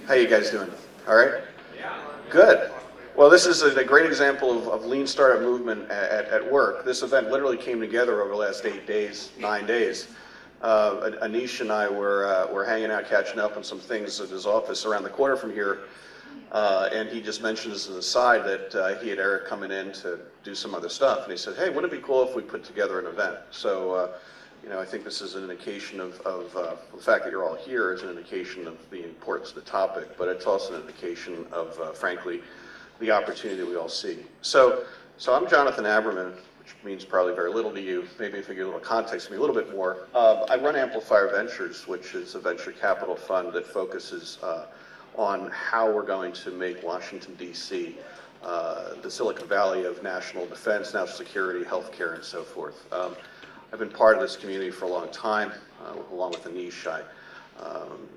How you guys doing? All right? Good. Well, this is a great example of lean startup movement at work. This event literally came together over the last 8 days, 9 days. Anish and I were hanging out, catching up on some things at his office around the corner from here, and he just mentioned as an aside that he had Eric coming in to do some other stuff, and he said, "Hey, wouldn't it be cool if we put together an event?" So, I think this is an indication of the fact that you're all here is an indication of the importance of the topic, but it's also an indication of, frankly, the opportunity that we all see. So I'm Jonathan Aberman, which means probably very little to you. Maybe if I give a little context to me a little bit more. I run Amplifier Ventures, which is a venture capital fund that focuses on how we're going to make Washington, D.C. The Silicon Valley of national defense, national security, healthcare, and so forth. I've been part of this community for a long time, along with Anish.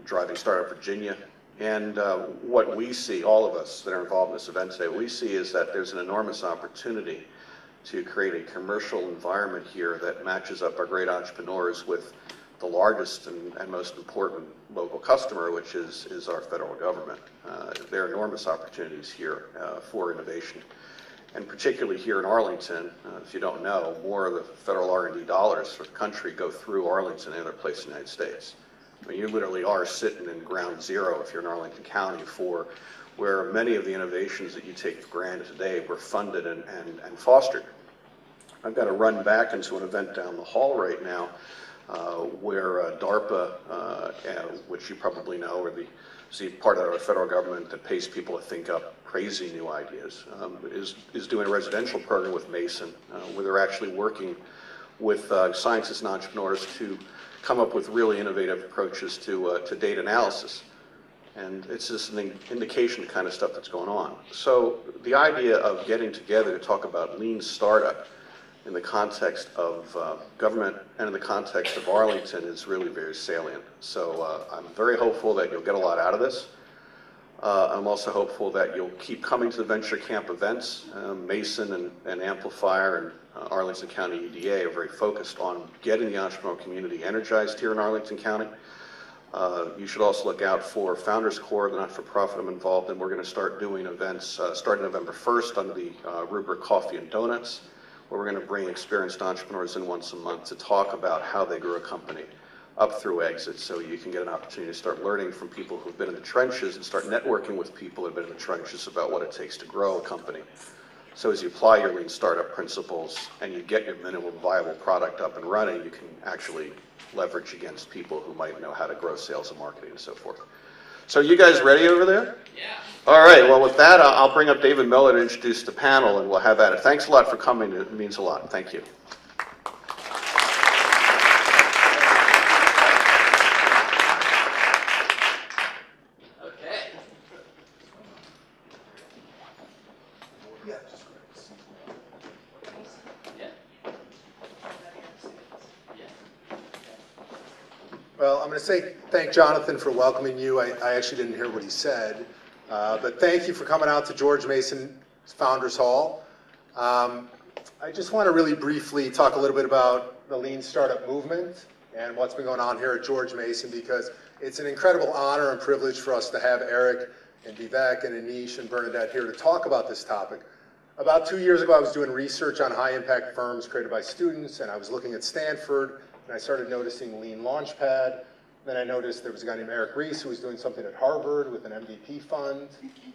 Driving Startup Virginia. And what we see, all of us that are involved in this event today, what we see is that there's an enormous opportunity to create a commercial environment here that matches up our great entrepreneurs with the largest and most important local customer, which is our federal government. There are enormous opportunities here for innovation. And particularly here in Arlington, if you don't know, more of the federal R&D dollars for the country go through Arlington than other places in the United States. I mean, you literally are sitting in ground zero if you're in Arlington County for where many of the innovations that you take for granted today were funded and fostered. I've got to run back into an event down the hall right now where DARPA, which you probably know, or the part of our federal government that pays people to think up crazy new ideas, is doing a residential program with Mason, where they're actually working with scientists and entrepreneurs to come up with really innovative approaches to data analysis. And it's just an indication of the kind of stuff that's going on. So the idea of getting together to talk about lean startup in the context of government and in the context of Arlington is really very salient. So I'm very hopeful that you'll get a lot out of this. I'm also hopeful that you'll keep coming to the Venture Camp events. Mason and Amplifier and Arlington County EDA are very focused on getting the entrepreneurial community energized here in Arlington County. You should also look out for Founders Corps, the not-for-profit I'm involved in. We're going to start doing events starting November 1st under the rubric Coffee and Donuts, where we're going to bring experienced entrepreneurs in once a month to talk about how they grew a company up through exit, so you can get an opportunity to start learning from people who've been in the trenches and start networking with people who've been in the trenches about what it takes to grow a company. So as you apply your lean startup principles and you get your minimum viable product up and running, you can actually leverage against people who might know how to grow sales and marketing and so forth. So you guys ready over there? Yeah. All right, well with that, I'll bring up David Miller to introduce the panel and we'll have at it. Thanks a lot for coming, it means a lot. Thank you. Well, I'm going to say thank Jonathan for welcoming you. I actually didn't hear what he said, but thank you for coming out to George Mason Founders Hall. I just want to really briefly talk a little bit about the lean startup movement and what's been going on here at George Mason, because it's an incredible honor and privilege for us to have Eric and Vivek and Anish and Bernadette here to talk about this topic. About 2 years ago, I was doing research on high-impact firms created by students, and I was looking at Stanford, and I started noticing Lean Launchpad. Then I noticed there was a guy named Ries who was doing something at Harvard with an MVP fund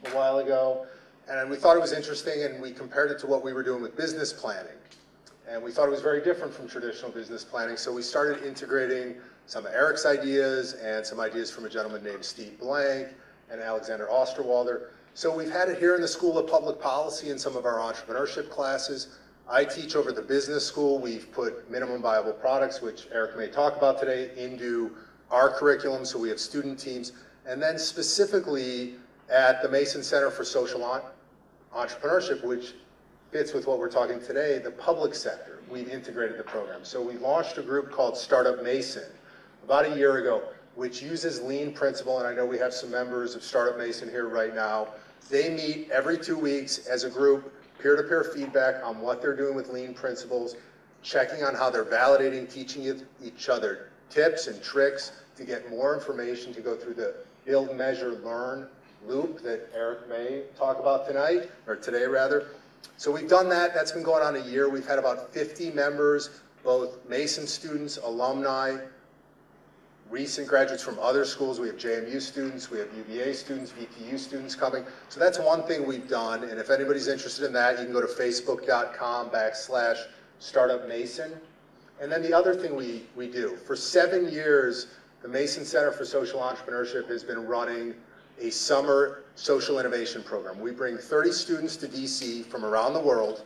a while ago. And we thought it was interesting, and we compared it to what we were doing with business planning. And we thought it was very different from traditional business planning, so we started integrating some of Eric's ideas and some ideas from a gentleman named Steve Blank and Alexander Osterwalder. So we've had it here in the School of Public Policy in some of our entrepreneurship classes. I teach over the business school. We've put minimum viable products, which Eric may talk about today, into our curriculum, so we have student teams. And then specifically at the Mason Center for Social Entrepreneurship, which fits with what we're talking today, the public sector, we've integrated the program. So we launched a group called Startup Mason about a year ago, which uses lean principle, and I know we have some members of Startup Mason here right now. They meet every 2 weeks as a group, peer-to-peer feedback on what they're doing with lean principles, checking on how they're validating, teaching each other tips and tricks to get more information to go through the build, measure, learn loop that Eric may talk about tonight, or today rather. So we've done that. That's been going on a year. We've had about 50 members, both Mason students, alumni, recent graduates from other schools. We have JMU students, we have UVA students, VTU students coming. So that's one thing we've done, and if anybody's interested in that, you can go to facebook.com/startupmason. And then the other thing we do, for 7 years, the Mason Center for Social Entrepreneurship has been running a summer social innovation program. We bring 30 students to DC from around the world,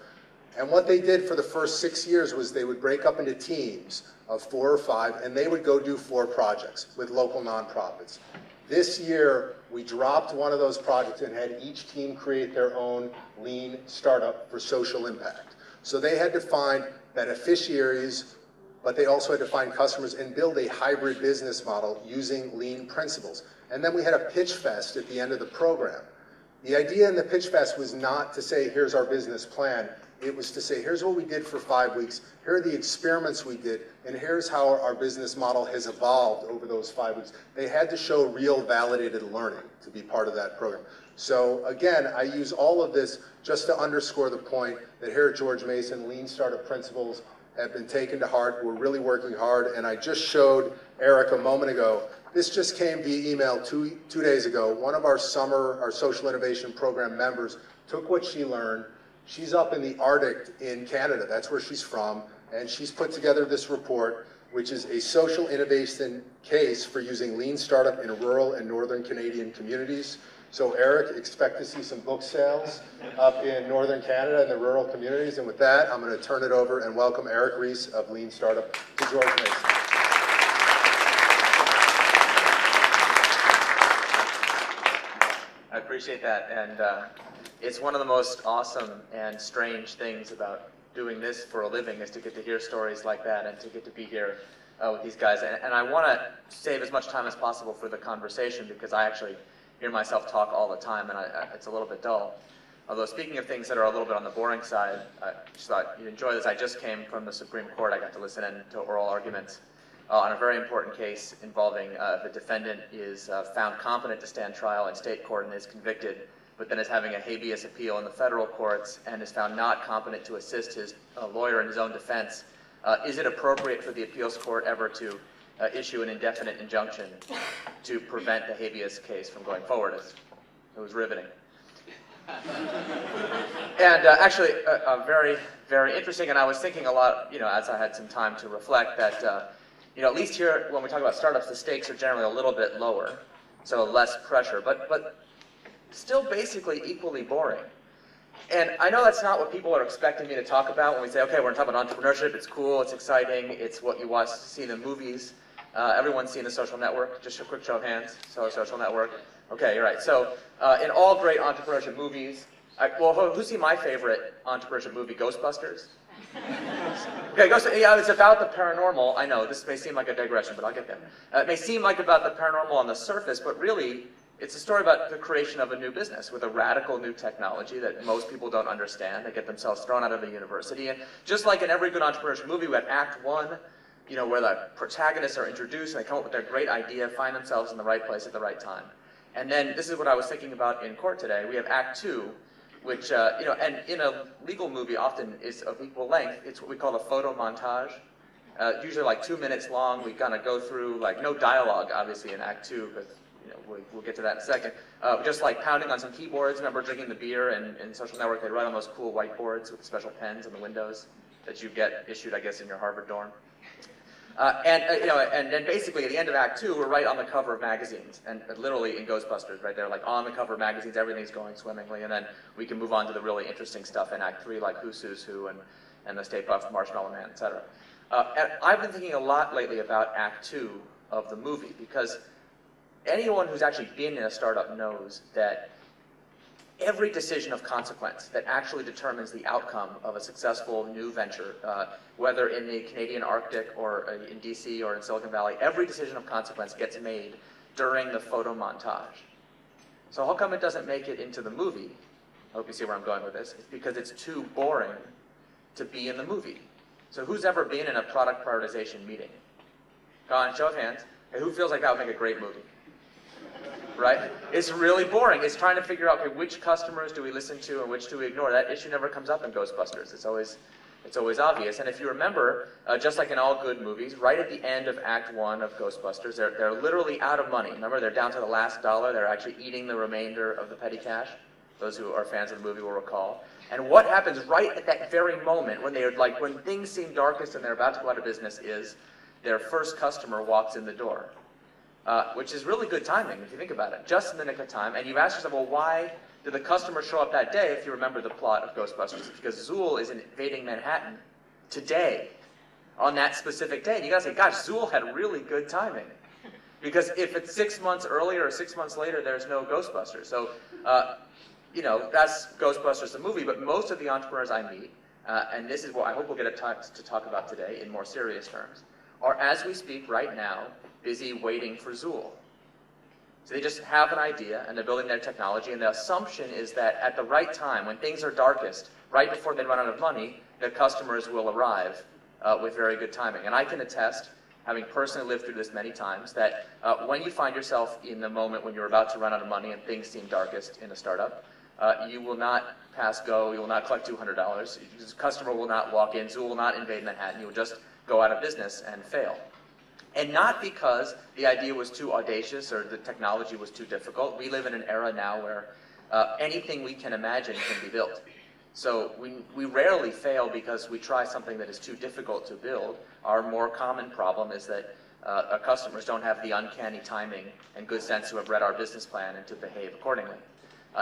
and what they did for the first 6 years was they would break up into teams of 4 or 5, and they would go do 4 projects with local nonprofits. This year, we dropped one of those projects and had each team create their own lean startup for social impact. So they had to find beneficiaries, but they also had to find customers and build a hybrid business model using lean principles. And then we had a pitch fest at the end of the program. The idea in the pitch fest was not to say, here's our business plan. It was to say, here's what we did for 5 weeks, here are the experiments we did, and here's how our business model has evolved over those 5 weeks. They had to show real validated learning to be part of that program. So again, I use all of this just to underscore the point that here at George Mason, lean startup principles have been taken to heart. We're really working hard, and I just showed Eric a moment ago. This just came via email two days ago. One of our social innovation program members took what she learned. She's up in the Arctic in Canada, that's where she's from, and she's put together this report, which is a social innovation case for using lean startup in rural and northern Canadian communities. So Eric, expect to see some book sales up in northern Canada and the rural communities. And with that, I'm going to turn it over and welcome Eric Ries of Lean Startup to George Mason. I appreciate that, and it's one of the most awesome and strange things about doing this for a living is to get to hear stories like that and to get to be here with these guys. And I want to save as much time as possible for the conversation because I actually hear myself talk all the time, and it's a little bit dull. Although speaking of things that are a little bit on the boring side, I just thought you'd enjoy this. I just came from the Supreme Court. I got to listen in to oral arguments on a very important case involving the defendant is found competent to stand trial in state court and is convicted, but then is having a habeas appeal in the federal courts and is found not competent to assist his lawyer in his own defense. Is it appropriate for the appeals court ever to issue an indefinite injunction to prevent the habeas case from going forward? It was riveting. And actually, very, very interesting, and I was thinking a lot, as I had some time to reflect that, at least here, when we talk about startups, the stakes are generally a little bit lower, so less pressure, but still basically equally boring. And I know that's not what people are expecting me to talk about when we say, okay, we're going to talk about entrepreneurship, it's cool, it's exciting, it's what you watch to see in the movies. Everyone's seen The Social Network, just a quick show of hands, so Social Network. Okay, you're right. So in all great entrepreneurship movies, who's seen my favorite entrepreneurship movie, Ghostbusters? Okay, it's about the paranormal. I know, this may seem like a digression, but I'll get there. It may seem like about the paranormal on the surface, but really, it's a story about the creation of a new business with a radical new technology that most people don't understand. They get themselves thrown out of the university. And just like in every good entrepreneurship movie, we have Act 1, where the protagonists are introduced and they come up with their great idea, find themselves in the right place at the right time. And then this is what I was thinking about in court today. We have Act 2, which, and in a legal movie often is of equal length. It's what we call a photo montage. Usually like 2 minutes long. We kind of go through, no dialogue, obviously, in Act 2, because we'll get to that in a second. Just like pounding on some keyboards. Remember drinking the beer and Social Network, they write on those cool whiteboards with special pens in the windows that you get issued, I guess, in your Harvard dorm. And then basically at the end of Act 2, we're right on the cover of magazines, and literally in Ghostbusters, right there, on the cover of magazines, everything's going swimmingly, and then we can move on to the really interesting stuff in Act 3, like Who's Who and the Stay Puft Marshmallow Man, etc. And I've been thinking a lot lately about Act 2 of the movie, because anyone who's actually been in a startup knows that every decision of consequence that actually determines the outcome of a successful new venture, whether in the Canadian Arctic or in DC or in Silicon Valley, every decision of consequence gets made during the photo montage. So how come it doesn't make it into the movie? I hope you see where I'm going with this. It's because it's too boring to be in the movie. So who's ever been in a product prioritization meeting? Go on, show of hands. Hey, who feels like that would make a great movie? right? It's really boring. It's trying to figure out, okay, which customers do we listen to and which do we ignore? That issue never comes up in Ghostbusters. It's always obvious. And if you remember, just like in all good movies, right at the end of Act 1 of Ghostbusters, they're literally out of money. Remember, they're down to the last dollar. They're actually eating the remainder of the petty cash. Those who are fans of the movie will recall. And what happens right at that very moment when things seem darkest and they're about to go out of business is their first customer walks in the door. Which is really good timing if you think about it, just in the nick of time. And you ask yourself, well, why did the customer show up that day if you remember the plot of Ghostbusters? It's because Zool is invading Manhattan today, on that specific day. And you gotta say, gosh, Zool had really good timing. Because if it's 6 months earlier or 6 months later, there's no Ghostbusters. So, that's Ghostbusters the movie, but most of the entrepreneurs I meet, and this is what I hope we'll get to talk about today in more serious terms, are, as we speak right now, busy waiting for Zool. So they just have an idea, and they're building their technology, and the assumption is that at the right time, when things are darkest, right before they run out of money, the customers will arrive with very good timing. And I can attest, having personally lived through this many times, that when you find yourself in the moment when you're about to run out of money and things seem darkest in a startup, you will not pass go, you will not collect $200, the customer will not walk in, Zool will not invade Manhattan, you will just go out of business and fail. And not because the idea was too audacious or the technology was too difficult. We live in an era now where anything we can imagine can be built. So we rarely fail because we try something that is too difficult to build. Our more common problem is that our customers don't have the uncanny timing and good sense to have read our business plan and to behave accordingly.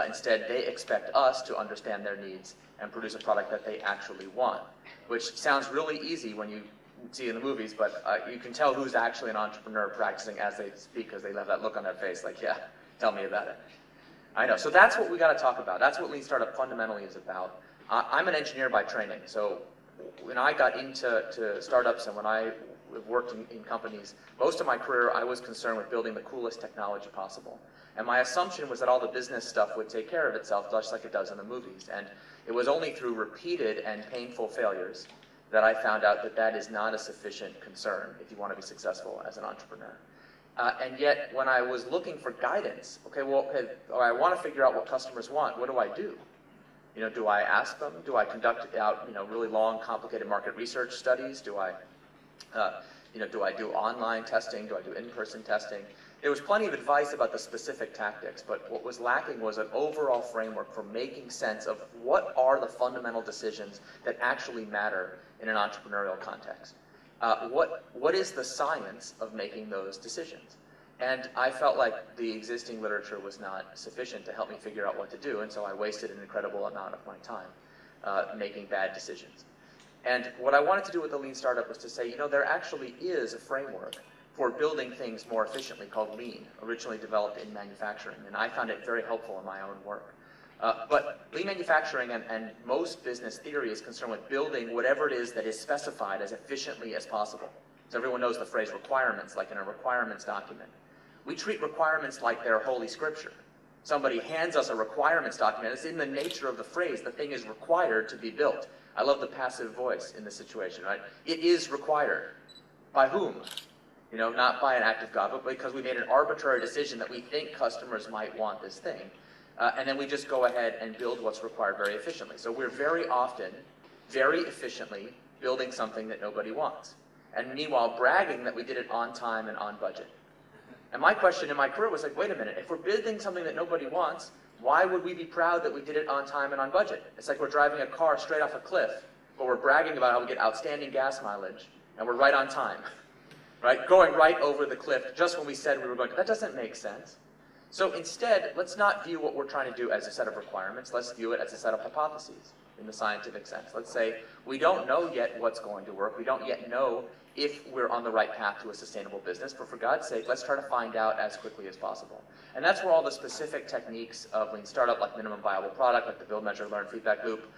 Instead, they expect us to understand their needs and produce a product that they actually want, which sounds really easy when you see in the movies, but you can tell who's actually an entrepreneur practicing as they speak because they have that look on their face like, yeah, tell me about it. I know. So that's what we got to talk about. That's what Lean Startup fundamentally is about. I'm an engineer by training, so when I got into startups and when I worked in companies, most of my career I was concerned with building the coolest technology possible. And my assumption was that all the business stuff would take care of itself just like it does in the movies. And it was only through repeated and painful failures that I found out that that is not a sufficient concern if you want to be successful as an entrepreneur. And yet, when I was looking for guidance, I want to figure out what customers want. What do I do? Do I ask them? Do I conduct out, really long, complicated market research studies? Do I do online testing? Do I do in-person testing? There was plenty of advice about the specific tactics, but what was lacking was an overall framework for making sense of what are the fundamental decisions that actually matter in an entrepreneurial context. What is the science of making those decisions? And I felt like the existing literature was not sufficient to help me figure out what to do, and so I wasted an incredible amount of my time making bad decisions. And what I wanted to do with the Lean Startup was to say, there actually is a framework for building things more efficiently called Lean, originally developed in manufacturing, and I found it very helpful in my own work. But Lean manufacturing and most business theory is concerned with building whatever it is that is specified as efficiently as possible. So everyone knows the phrase requirements, like in a requirements document. We treat requirements like they're holy scripture. Somebody hands us a requirements document. It's in the nature of the phrase. The thing is required to be built. I love the passive voice in this situation, right? It is required. By whom? Not by an act of God, but because we made an arbitrary decision that we think customers might want this thing. And then we just go ahead and build what's required very efficiently. So we're very often, very efficiently building something that nobody wants. And meanwhile, bragging that we did it on time and on budget. And my question in my career was like, wait a minute, if we're building something that nobody wants, why would we be proud that we did it on time and on budget? It's like we're driving a car straight off a cliff, but we're bragging about how we get outstanding gas mileage, and we're right on time. Right? Going right over the cliff just when we said we were going to. That doesn't make sense. So instead, let's not view what we're trying to do as a set of requirements. Let's view it as a set of hypotheses in the scientific sense. Let's say we don't know yet what's going to work. We don't yet know if we're on the right path to a sustainable business. But for God's sake, let's try to find out as quickly as possible. And that's where all the specific techniques of Lean Startup, like minimum viable product, like the build, measure, learn feedback loop,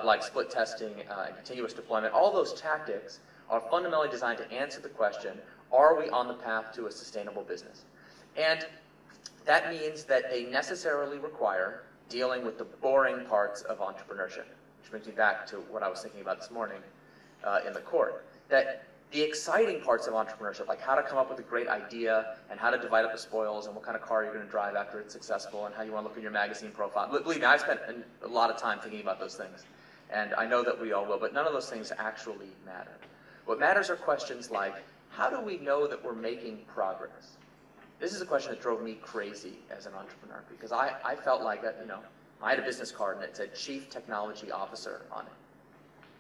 like split testing and continuous deployment, all those tactics are fundamentally designed to answer the question, are we on the path to a sustainable business? And that means that they necessarily require dealing with the boring parts of entrepreneurship, which brings me back to what I was thinking about this morning in the court. That the exciting parts of entrepreneurship, like how to come up with a great idea and how to divide up the spoils and what kind of car you're going to drive after it's successful and how you want to look in your magazine profile. Believe me, I spent a lot of time thinking about those things. And I know that we all will, but none of those things actually matter. What matters are questions like, how do we know that we're making progress? This is a question that drove me crazy as an entrepreneur because I felt like that, I had a business card and it said Chief Technology Officer on it.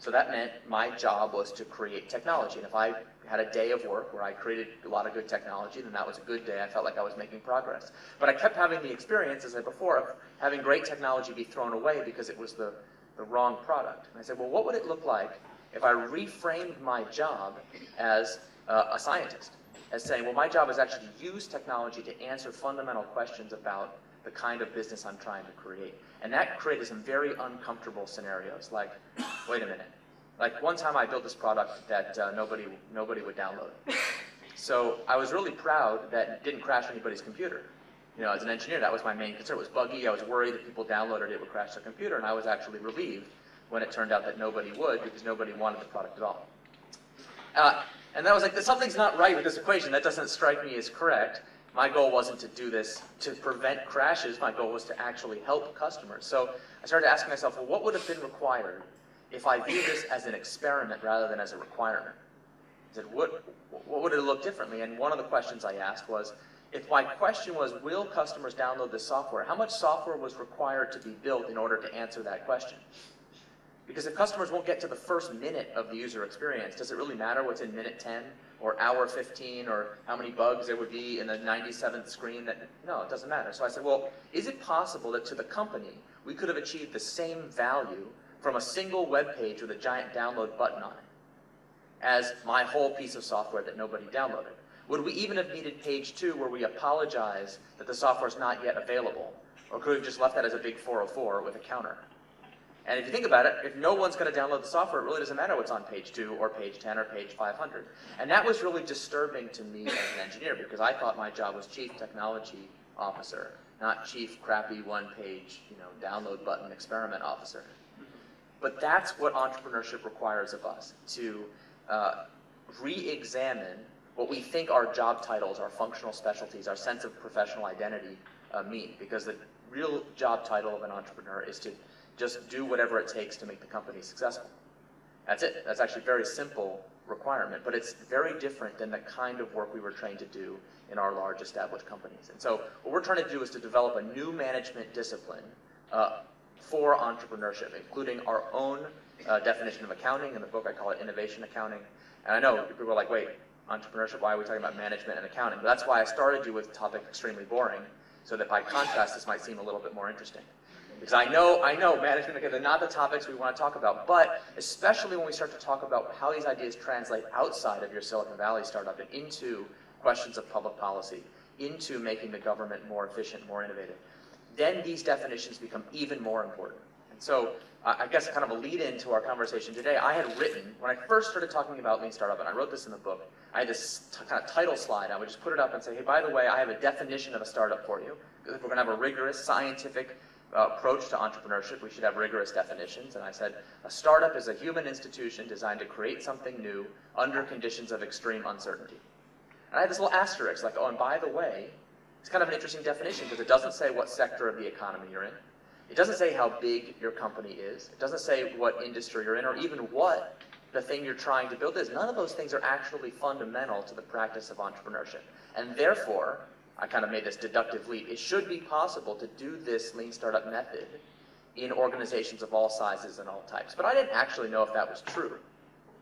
So that meant my job was to create technology. And if I had a day of work where I created a lot of good technology, then that was a good day. I felt like I was making progress. But I kept having the experience, as I said before, of having great technology be thrown away because it was the wrong product. And I said, well, what would it look like if I reframed my job as a scientist? As saying, well, my job is actually to use technology to answer fundamental questions about the kind of business I'm trying to create. And that created some very uncomfortable scenarios, like, wait a minute. Like one time I built this product that nobody would download. So I was really proud that it didn't crash anybody's computer. As an engineer, that was my main concern. It was buggy. I was worried that people downloaded it would crash their computer, and I was actually relieved when it turned out that nobody would because nobody wanted the product at all. And then I was like, something's not right with this equation. That doesn't strike me as correct. My goal wasn't to do this to prevent crashes. My goal was to actually help customers. So I started asking myself, well, what would have been required if I viewed this as an experiment rather than as a requirement? I said, what would it look differently? And one of the questions I asked was, if my question was, will customers download this software, how much software was required to be built in order to answer that question? Because if customers won't get to the first minute of the user experience, does it really matter what's in minute 10 or hour 15 or how many bugs there would be in the 97th screen? No, it doesn't matter. So I said, well, is it possible that to the company, we could have achieved the same value from a single web page with a giant download button on it as my whole piece of software that nobody downloaded? Would we even have needed page 2 where we apologize that the software is not yet available? Or could we have just left that as a big 404 with a counter? And if you think about it, if no one's going to download the software, it really doesn't matter what's on page 2 or page 10 or page 500. And that was really disturbing to me as an engineer because I thought my job was Chief Technology Officer, not Chief Crappy One-Page, download button experiment officer. But that's what entrepreneurship requires of us, to re-examine what we think our job titles, our functional specialties, our sense of professional identity mean. Because the real job title of an entrepreneur is to just do whatever it takes to make the company successful. That's it. That's actually a very simple requirement, but it's very different than the kind of work we were trained to do in our large established companies. And so what we're trying to do is to develop a new management discipline for entrepreneurship, including our own definition of accounting. In the book, I call it innovation accounting. And I know people are like, wait, entrepreneurship, why are we talking about management and accounting? But that's why I started you with a topic extremely boring, so that by contrast, this might seem a little bit more interesting. Because I know management, they're not the topics we want to talk about, but especially when we start to talk about how these ideas translate outside of your Silicon Valley startup and into questions of public policy, into making the government more efficient, more innovative, then these definitions become even more important. And so I guess kind of a lead into our conversation today, I had written, when I first started talking about Lean Startup, and I wrote this in the book, I had this kind of title slide. I would just put it up and say, hey, by the way, I have a definition of a startup for you. Because if we're going to have a rigorous scientific approach to entrepreneurship, we should have rigorous definitions. And I said, a startup is a human institution designed to create something new under conditions of extreme uncertainty. And I had this little asterisk, like, oh, and by the way, it's kind of an interesting definition because it doesn't say what sector of the economy you're in. It doesn't say how big your company is. It doesn't say what industry you're in or even what the thing you're trying to build is. None of those things are actually fundamental to the practice of entrepreneurship. And therefore, I kind of made this deductive leap. It should be possible to do this Lean Startup method in organizations of all sizes and all types. But I didn't actually know if that was true.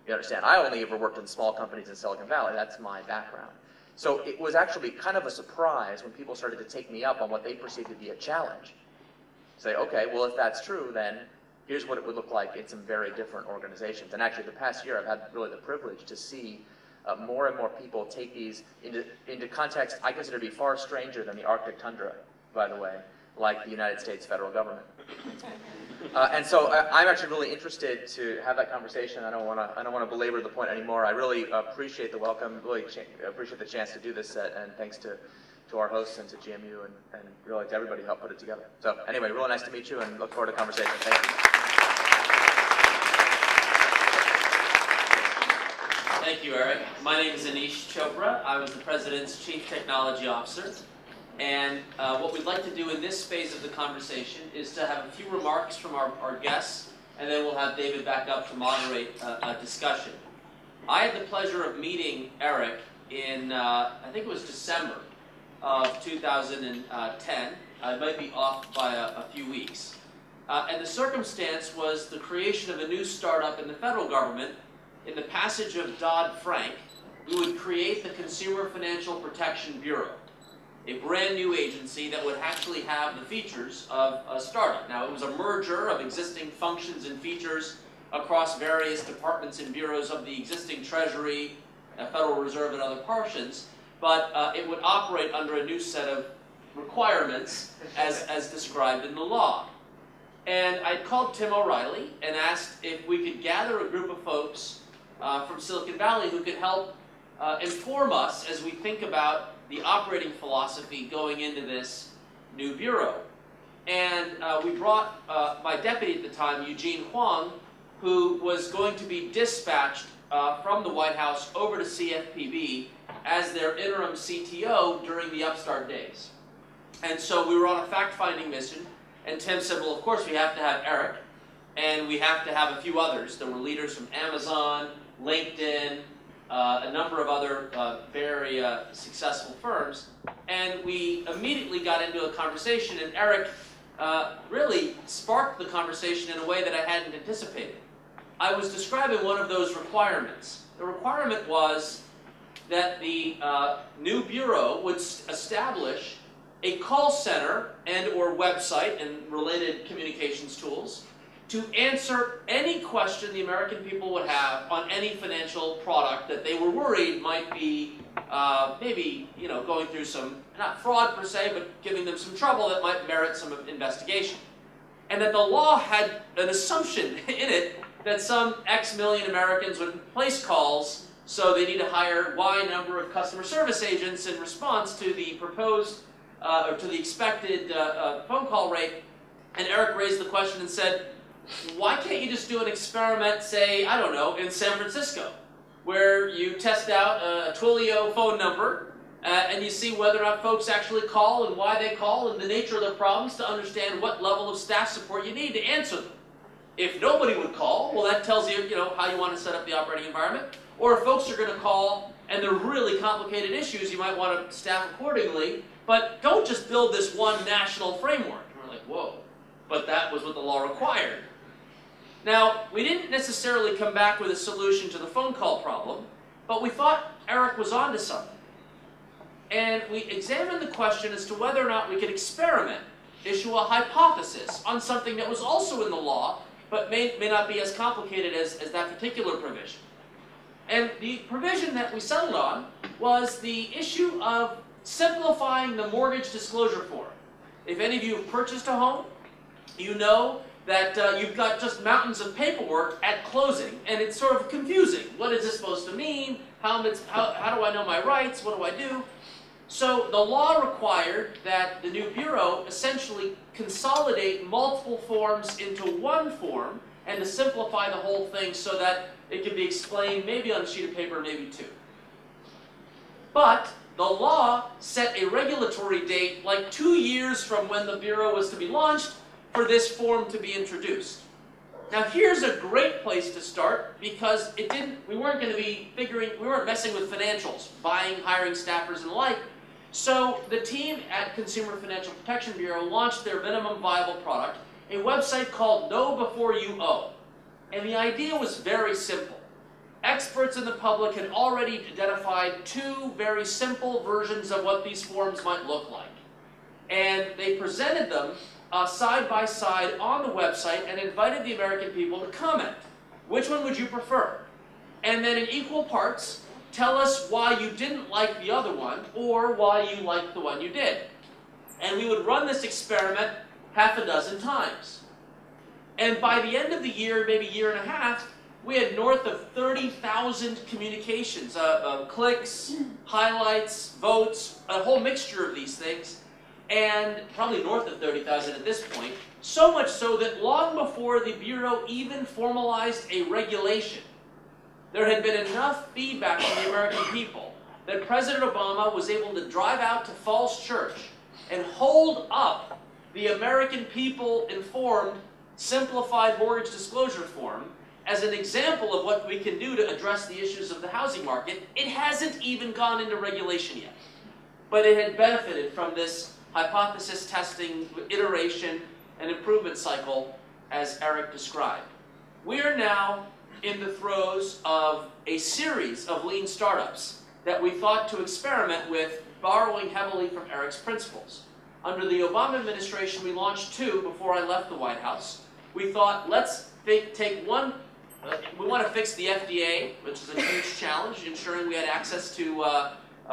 You understand? I only ever worked in small companies in Silicon Valley. That's my background. So it was actually kind of a surprise when people started to take me up on what they perceived to be a challenge. Say, okay, well, if that's true, then here's what it would look like in some very different organizations. And actually, the past year, I've had really the privilege to see more and more people take these into context I consider to be far stranger than the Arctic tundra, by the way, like the United States federal government. And so I'm actually really interested to have that conversation. I don't want to belabor the point anymore. I really appreciate the welcome, really appreciate the chance to do this set, and thanks to our hosts and to GMU and really to everybody who helped put it together. So anyway, really nice to meet you and look forward to the conversation. Thank you. Thank you, Eric. My name is Anish Chopra. I was the President's Chief Technology Officer. And what we'd like to do in this phase of the conversation is to have a few remarks from our guests, and then we'll have David back up to moderate a discussion. I had the pleasure of meeting Eric in, I think it was December of 2010. I might be off by a few weeks. And the circumstance was the creation of a new startup in the federal government. In the passage of Dodd-Frank, we would create the Consumer Financial Protection Bureau, a brand new agency that would actually have the features of a startup. Now, it was a merger of existing functions and features across various departments and bureaus of the existing Treasury, Federal Reserve, and other portions, but it would operate under a new set of requirements as described in the law. And I called Tim O'Reilly and asked if we could gather a group of folks from Silicon Valley who could help inform us as we think about the operating philosophy going into this new bureau. And we brought my deputy at the time, Eugene Huang, who was going to be dispatched from the White House over to CFPB as their interim CTO during the upstart days. And so we were on a fact-finding mission, and Tim said, well, of course we have to have Eric, and we have to have a few others. There were leaders from Amazon, LinkedIn, a number of other very successful firms, and we immediately got into a conversation, and Eric really sparked the conversation in a way that I hadn't anticipated. I was describing one of those requirements. The requirement was that the new bureau would establish a call center and or website and related communications tools to answer any question the American people would have on any financial product that they were worried might be maybe going through some, not fraud per se, but giving them some trouble that might merit some investigation. And that the law had an assumption in it that some X million Americans would place calls, so they need to hire Y number of customer service agents in response to the proposed or to the expected phone call rate. And Eric raised the question and said, why can't you just do an experiment, say, I don't know, in San Francisco, where you test out a Twilio phone number and you see whether or not folks actually call and why they call and the nature of their problems to understand what level of staff support you need to answer them. If nobody would call, well, that tells you, how you want to set up the operating environment. Or if folks are going to call and they're really complicated issues, you might want to staff accordingly. But don't just build this one national framework. And we're like, whoa. But that was what the law required. Now, we didn't necessarily come back with a solution to the phone call problem, but we thought Eric was onto something. And we examined the question as to whether or not we could experiment, issue a hypothesis on something that was also in the law, but may not be as complicated as that particular provision. And the provision that we settled on was the issue of simplifying the mortgage disclosure form. If any of you have purchased a home, you know that you've got just mountains of paperwork at closing, and it's sort of confusing. What is this supposed to mean? How do I know my rights? What do I do? So the law required that the new bureau essentially consolidate multiple forms into one form and to simplify the whole thing so that it can be explained maybe on a sheet of paper, maybe two. But the law set a regulatory date like 2 years from when the bureau was to be launched for this form to be introduced. Now here's a great place to start because we weren't messing with financials, buying, hiring staffers and the like. So the team at Consumer Financial Protection Bureau launched their minimum viable product, a website called Know Before You Owe. And the idea was very simple. Experts in the public had already identified two very simple versions of what these forms might look like. And they presented them side by side on the website and invited the American people to comment. Which one would you prefer? And then in equal parts, tell us why you didn't like the other one or why you liked the one you did. And we would run this experiment half a dozen times. And by the end of the year, maybe year and a half, we had north of 30,000 communications, clicks, highlights, votes, a whole mixture of these things, and probably north of 30,000 at this point, so much so that long before the Bureau even formalized a regulation, there had been enough feedback from the American people that President Obama was able to drive out to Falls Church and hold up the American people informed simplified mortgage disclosure form as an example of what we can do to address the issues of the housing market. It hasn't even gone into regulation yet, but it had benefited from this hypothesis testing, iteration, and improvement cycle as Eric described. We are now in the throes of a series of lean startups that we thought to experiment with, borrowing heavily from Eric's principles. Under the Obama administration, we launched 2 before I left the White House. We thought, let's take one. We want to fix the FDA, which is a huge challenge, ensuring we had access to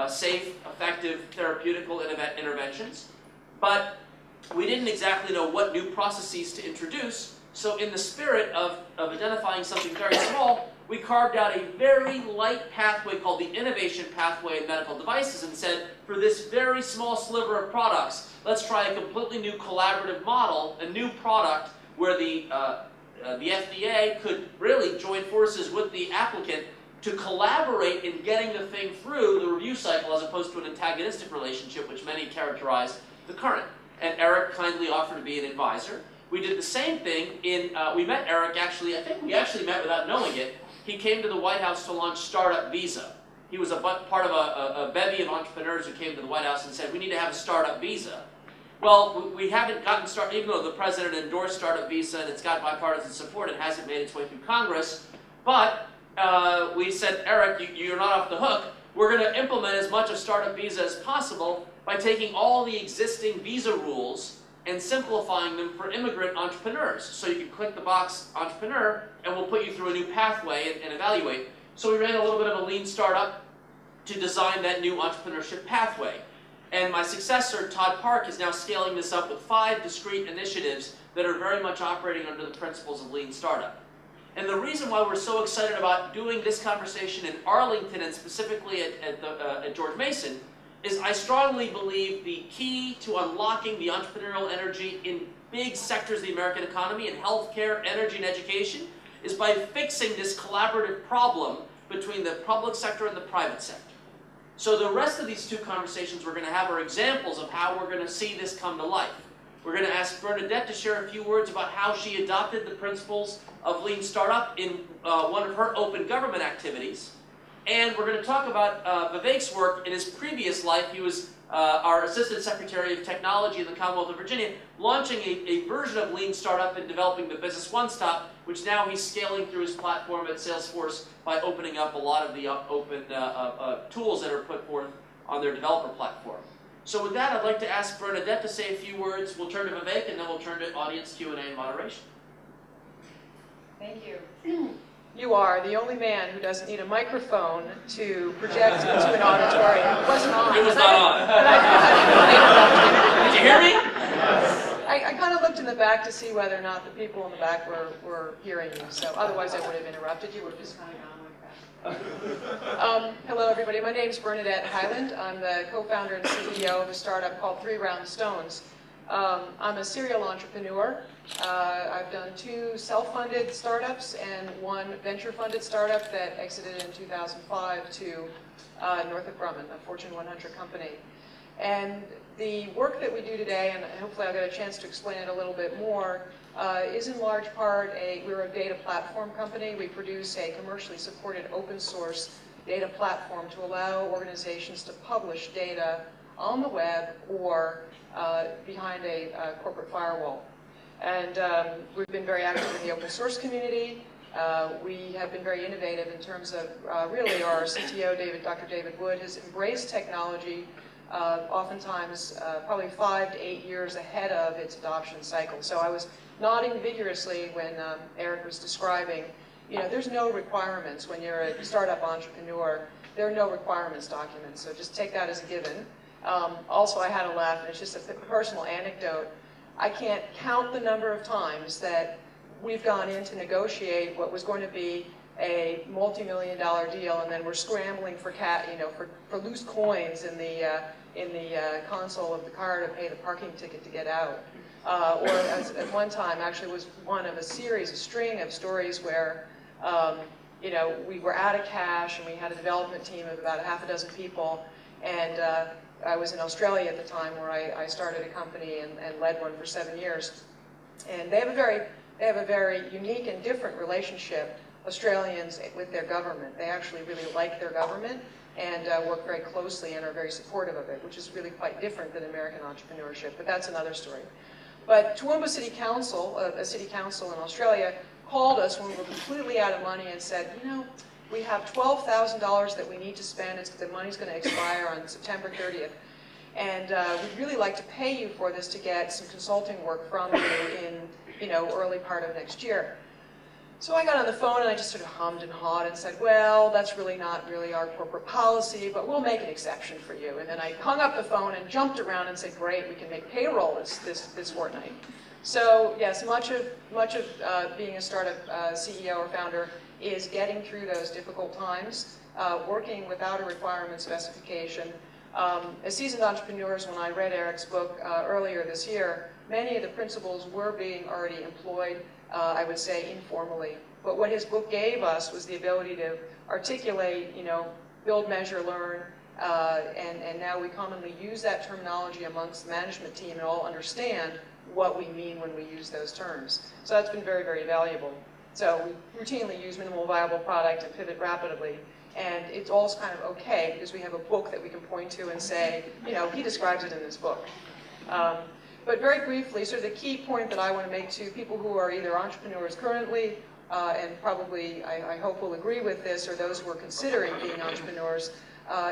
safe, effective, therapeutical interventions. But we didn't exactly know what new processes to introduce, so in the spirit of identifying something very small, we carved out a very light pathway called the innovation pathway in medical devices and said, for this very small sliver of products, let's try a completely new collaborative model, a new product where the FDA could really join forces with the applicant to collaborate in getting the thing through the review cycle as opposed to an antagonistic relationship, which many characterize the current. And Eric kindly offered to be an advisor. We did the same thing we met Eric actually, I think we actually met without knowing it. He came to the White House to launch Startup Visa. He was part of a bevy of entrepreneurs who came to the White House and said, we need to have a Startup Visa. Well, we haven't gotten started, even though the president endorsed Startup Visa and it's got bipartisan support, it hasn't made its way through Congress. But we said, Eric, you're not off the hook. We're going to implement as much of Startup Visa as possible by taking all the existing visa rules and simplifying them for immigrant entrepreneurs. So you can click the box entrepreneur and we'll put you through a new pathway and evaluate. So we ran a little bit of a lean startup to design that new entrepreneurship pathway. And my successor, Todd Park, is now scaling this up with 5 discrete initiatives that are very much operating under the principles of lean startup. And the reason why we're so excited about doing this conversation in Arlington and specifically at George Mason is I strongly believe the key to unlocking the entrepreneurial energy in big sectors of the American economy, in healthcare, energy, and education, is by fixing this collaborative problem between the public sector and the private sector. So the rest of these 2 conversations we're going to have are examples of how we're going to see this come to life. We're going to ask Bernadette to share a few words about how she adopted the principles of Lean Startup in one of her open government activities. And we're going to talk about Vivek's work in his previous life. He was our Assistant Secretary of Technology in the Commonwealth of Virginia, launching a version of Lean Startup and developing the Business One Stop, which now he's scaling through his platform at Salesforce by opening up a lot of the open tools that are put forth on their developer platform. So with that, I'd like to ask Bernadette to say a few words. We'll turn to Vivek, and then we'll turn to audience Q&A and moderation. Thank you. You are the only man who doesn't need a microphone to project into an auditorium. It wasn't on. It was not on. Did you hear me? I kind of looked in the back to see whether or not the people in the back were hearing you. So otherwise, I would have interrupted you. Would have just kind of gone like that. Hello, everybody. My name is Bernadette Highland. I'm the co-founder and CEO of a startup called 3 Round Stones. I'm a serial entrepreneur. I've done 2 self-funded startups and 1 venture-funded startup that exited in 2005 to Northrop Grumman, a Fortune 100 company. And the work that we do today, and hopefully I'll get a chance to explain it a little bit more, is in large part we're a data platform company. We produce a commercially supported open source data platform to allow organizations to publish data on the web or behind a corporate firewall. And we've been very active in the open source community. We have been very innovative in terms of really our CTO, Dr. David Wood, has embraced technology oftentimes probably 5 to 8 years ahead of its adoption cycle. So I was nodding vigorously when Eric was describing, there's no requirements when you're a startup entrepreneur. There are no requirements documents, so just take that as a given. Also, I had a laugh, and it's just a personal anecdote. I can't count the number of times that we've gone in to negotiate what was going to be a multi-million-dollar deal, and then we're scrambling for loose coins in the console of the car to pay the parking ticket to get out. Or at one time, actually, was one of a string of stories where we were out of cash, and we had a development team of about half a dozen people, and I was in Australia at the time where I started a company and led one for 7 years. And they have a very unique and different relationship, Australians, with their government. They actually really like their government and work very closely and are very supportive of it, which is really quite different than American entrepreneurship, but that's another story. But Toowoomba City Council, a city council in Australia, called us when we were completely out of money and said, we have $12,000 that we need to spend. The money's going to expire on September 30th. And we'd really like to pay you for this to get some consulting work from you in, early part of next year. So I got on the phone and I just sort of hummed and hawed and said, well, that's really not really our corporate policy, but we'll make an exception for you. And then I hung up the phone and jumped around and said, great, we can make payroll this fortnight. So yes, much of being a startup CEO or founder is getting through those difficult times, working without a requirement specification. As seasoned entrepreneurs, when I read Eric's book earlier this year, many of the principles were being already employed, I would say, informally. But what his book gave us was the ability to articulate, build, measure, learn, and now we commonly use that terminology amongst the management team and all understand what we mean when we use those terms. So that's been very, very valuable. So we routinely use minimal viable product and pivot rapidly. And it's all kind of okay because we have a book that we can point to and say, he describes it in this book. But very briefly, sort of the key point that I want to make to people who are either entrepreneurs currently, and probably I hope will agree with this, or those who are considering being entrepreneurs,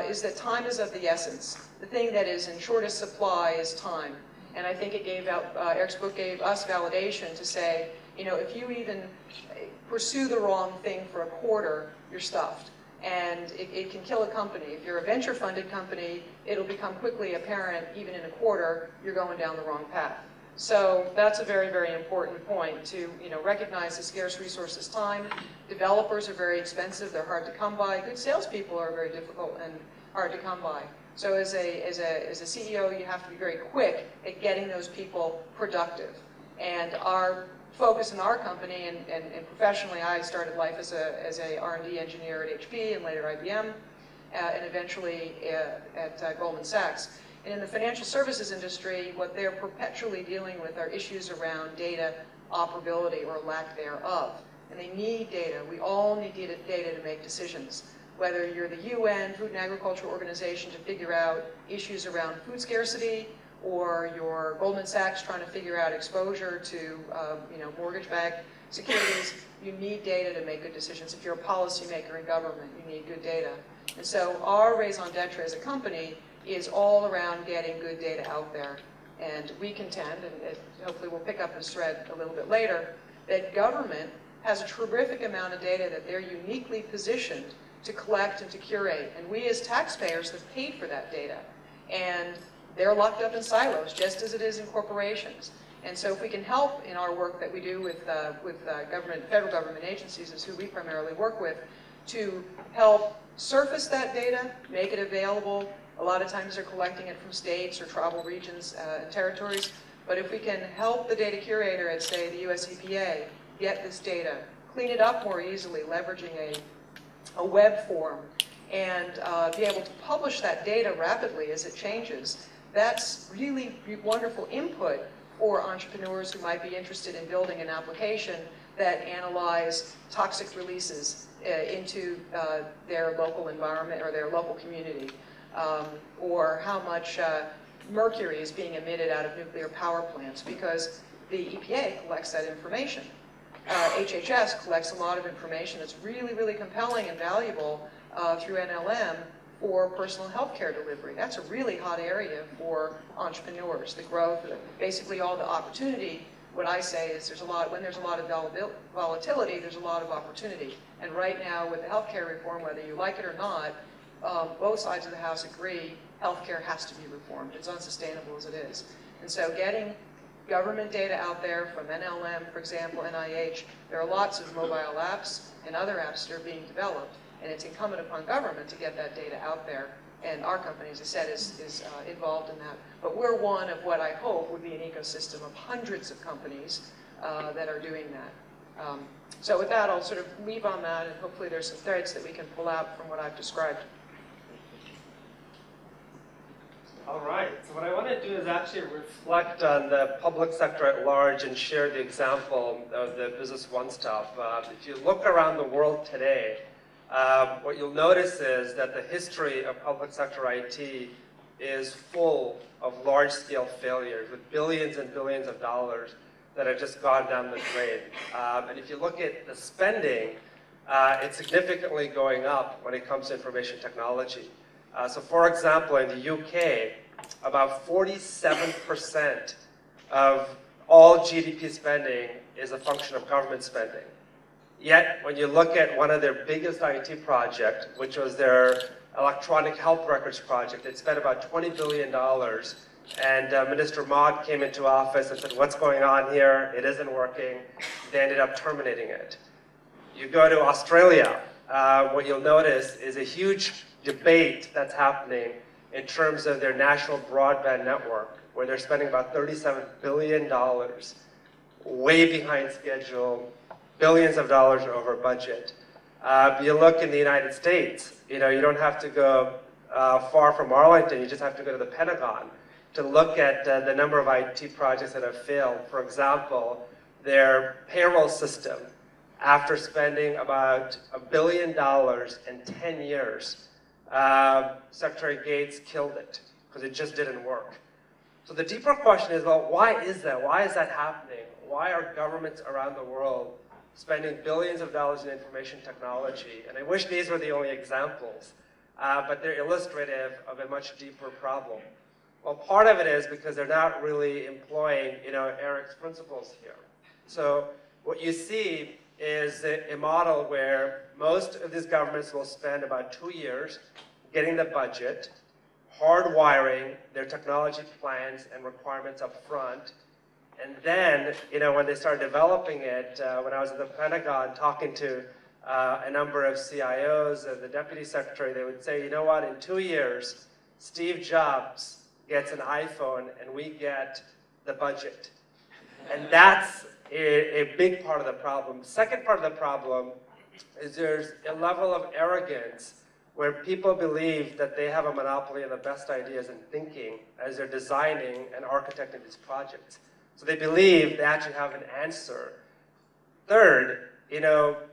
is that time is of the essence. The thing that is in shortest supply is time. And I think Eric's book gave us validation to say, if you even pursue the wrong thing for a quarter, you're stuffed. And it can kill a company. If you're a venture-funded company, it'll become quickly apparent, even in a quarter, you're going down the wrong path. So that's a very, very important point to recognize the scarce resource is time. Developers are very expensive. They're hard to come by. Good salespeople are very difficult and hard to come by. So as a CEO, you have to be very quick at getting those people productive. And our focus in our company, and professionally, I started life as a R&D engineer at HP and later IBM, and eventually at Goldman Sachs. And in the financial services industry, what they're perpetually dealing with are issues around data operability or lack thereof. And they need data. We all need data to make decisions. Whether you're the UN, Food and Agriculture Organization, to figure out issues around food scarcity, or you're Goldman Sachs trying to figure out exposure to mortgage-backed securities, you need data to make good decisions. If you're a policymaker in government, you need good data. And so our raison d'etre as a company is all around getting good data out there. And we contend, and hopefully we'll pick up this thread a little bit later, that government has a terrific amount of data that they're uniquely positioned to collect and to curate. And we as taxpayers have paid for that data. And they're locked up in silos, just as it is in corporations. And so if we can help in our work that we do with government, federal government agencies, is who we primarily work with, to help surface that data, make it available. A lot of times they're collecting it from states or tribal regions and territories. But if we can help the data curator at, say, the US EPA get this data, clean it up more easily, leveraging a web form, and be able to publish that data rapidly as it changes, that's really wonderful input for entrepreneurs who might be interested in building an application that analyze toxic releases into their local environment or their local community, or how much mercury is being emitted out of nuclear power plants, because the EPA collects that information. HHS collects a lot of information that's really, really compelling and valuable through NLM for personal health care delivery. That's a really hot area for entrepreneurs. The growth, basically all the opportunity, what I say is when there's a lot of volatility, there's a lot of opportunity. And right now with the healthcare reform, whether you like it or not, both sides of the House agree healthcare has to be reformed. It's unsustainable as it is. And so getting government data out there from NLM, for example, NIH, there are lots of mobile apps and other apps that are being developed. And it's incumbent upon government to get that data out there. And our company, as I said, is involved in that. But we're one of what I hope would be an ecosystem of hundreds of companies that are doing that. So with that, I'll sort of leave on that, and hopefully there's some threads that we can pull out from what I've described. All right, so what I want to do is actually reflect on the public sector at large and share the example of the Business One Stop. If you look around the world today, what you'll notice is that the history of public sector IT is full of large-scale failures with billions and billions of dollars that have just gone down the drain. And if you look at the spending, it's significantly going up when it comes to information technology. So for example, in the UK, about 47% of all GDP spending is a function of government spending. Yet, when you look at one of their biggest IT project, which was their electronic health records project, it spent about $20 billion. And Minister Maude came into office and said, what's going on here? It isn't working. They ended up terminating it. You go to Australia, what you'll notice is a huge debate that's happening in terms of their national broadband network, where they're spending about $37 billion, way behind schedule, billions of dollars over budget. You look in the United States, you don't have to go far from Arlington, you just have to go to the Pentagon to look at the number of IT projects that have failed. For example, their payroll system, after spending about $1 billion in 10 years, Secretary Gates killed it because it just didn't work. So the deeper question is, well, why is that? Why is that happening? Why are governments around the world spending billions of dollars in information technology? And I wish these were the only examples, but they're illustrative of a much deeper problem. Well, part of it is because they're not really employing, Eric's principles here. So what you see is a model where most of these governments will spend about 2 years getting the budget, hardwiring their technology plans and requirements up front, and then, when they start developing it, when I was at the Pentagon talking to a number of CIOs and the Deputy Secretary, they would say, you know what, in 2 years, Steve Jobs gets an iPhone and we get the budget. And that's a big part of the problem. The second part of the problem is there's a level of arrogance where people believe that they have a monopoly on the best ideas and thinking as they're designing and architecting these projects. So they believe they actually have an answer. Third,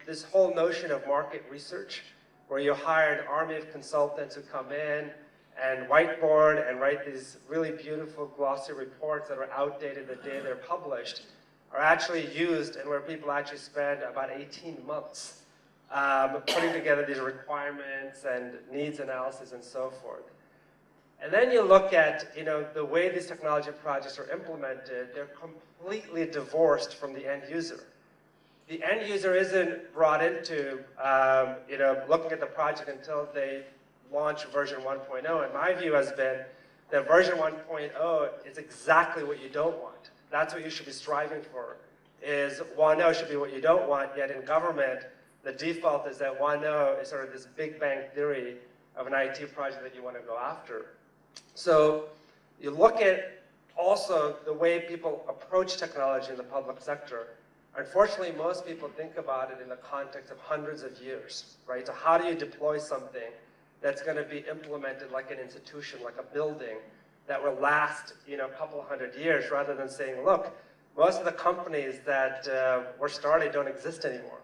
this whole notion of market research, where you hire an army of consultants who come in and whiteboard and write these really beautiful glossy reports that are outdated the day they're published, are actually used and where people actually spend about 18 months putting together these requirements and needs analysis and so forth. And then you look at, the way these technology projects are implemented, they're completely divorced from the end user. The end user isn't brought into, looking at the project until they launch version 1.0. And my view has been that version 1.0 is exactly what you don't want. That's what you should be striving for, is 1.0 should be what you don't want, yet in government, the default is that 1.0 is sort of this big bang theory of an IT project that you want to go after. So you look at also the way people approach technology in the public sector. Unfortunately, most people think about it in the context of hundreds of years, right? So how do you deploy something that's going to be implemented like an institution, like a building, that will last, a couple hundred years, rather than saying, look, most of the companies that were started don't exist anymore.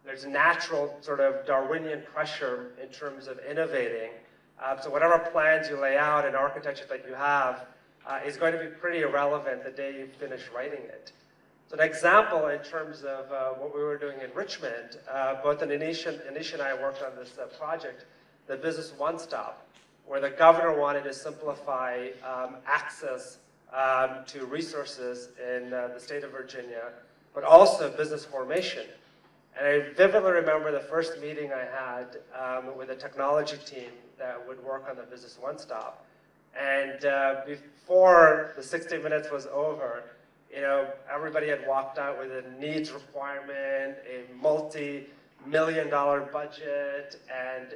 There's natural sort of Darwinian pressure in terms of innovating. So whatever plans you lay out and architecture that you have is going to be pretty irrelevant the day you finish writing it. So an example in terms of what we were doing in Richmond, both Anish and I worked on this project, the Business One Stop, where the governor wanted to simplify access to resources in the state of Virginia, but also business formation. And I vividly remember the first meeting I had with a technology team that would work on the Business One Stop. And before the 60 minutes was over, everybody had walked out with a needs requirement, a multi-million-dollar budget, and,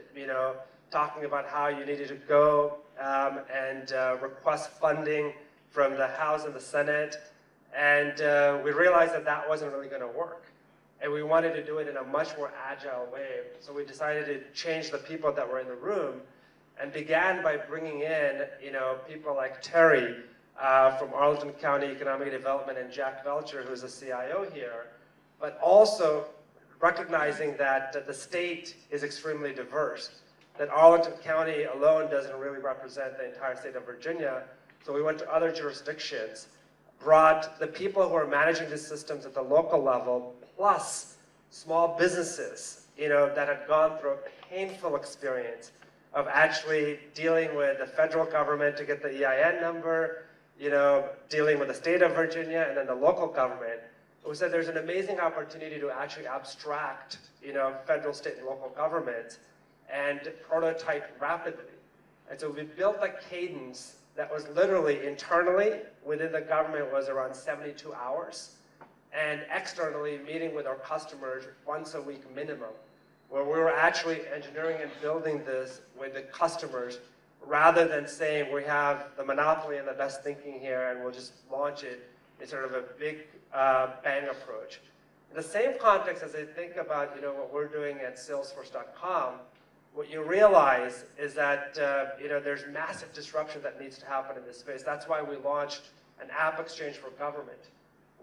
talking about how you needed to go and request funding from the House and the Senate. And we realized that that wasn't really going to work. and we wanted to do it in a much more agile way. So we decided to change the people that were in the room, and began by bringing in, people like Terry from Arlington County Economic Development and Jack Belcher, who's the CIO here, but also recognizing that the state is extremely diverse, that Arlington County alone doesn't really represent the entire state of Virginia. So we went to other jurisdictions, brought the people who are managing the systems at the local level, plus small businesses, that had gone through a painful experience of actually dealing with the federal government to get the EIN number, dealing with the state of Virginia and then the local government. We said there's an amazing opportunity to actually abstract, federal, state, and local governments and prototype rapidly. And so we built a cadence that was literally internally within the government was around 72 hours, and externally meeting with our customers once a week minimum, where we were actually engineering and building this with the customers rather than saying we have the monopoly and the best thinking here and we'll just launch it in sort of a big bang approach. In the same context as I think about what we're doing at Salesforce.com, what you realize is that there's massive disruption that needs to happen in this space. That's why we launched an app exchange for government,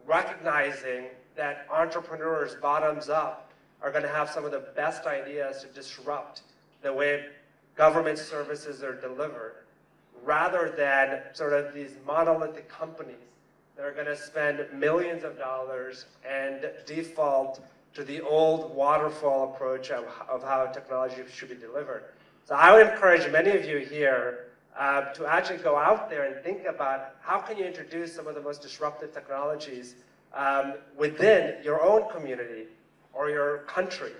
recognizing that entrepreneurs bottoms up are going to have some of the best ideas to disrupt the way government services are delivered, rather than sort of these monolithic companies that are going to spend millions of dollars and default to the old waterfall approach of how technology should be delivered. So I would encourage many of you here to actually go out there and think about how can you introduce some of the most disruptive technologies within your own community or your country.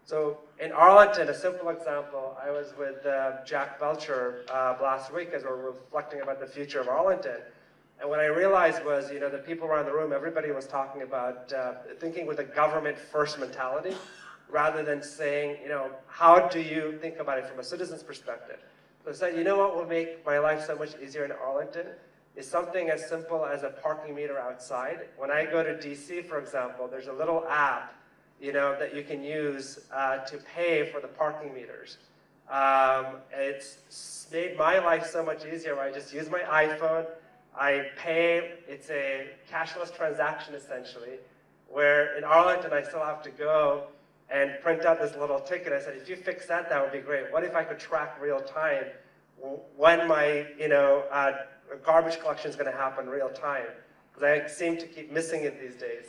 So in Arlington, a simple example, I was with Jack Belcher last week as we were reflecting about the future of Arlington. And what I realized was, the people around the room, everybody was talking about thinking with a government-first mentality, rather than saying, how do you think about it from a citizen's perspective? So I said, what will make my life so much easier in Arlington is something as simple as a parking meter outside. When I go to DC, for example, there's a little app, that you can use to pay for the parking meters. It's made my life so much easier. I just use my iPhone, I pay, it's a cashless transaction essentially, where in Arlington I still have to go and print out this little ticket. I said, if you fix that, that would be great. What if I could track real time when my garbage collection is going to happen real time? Because I seem to keep missing it these days,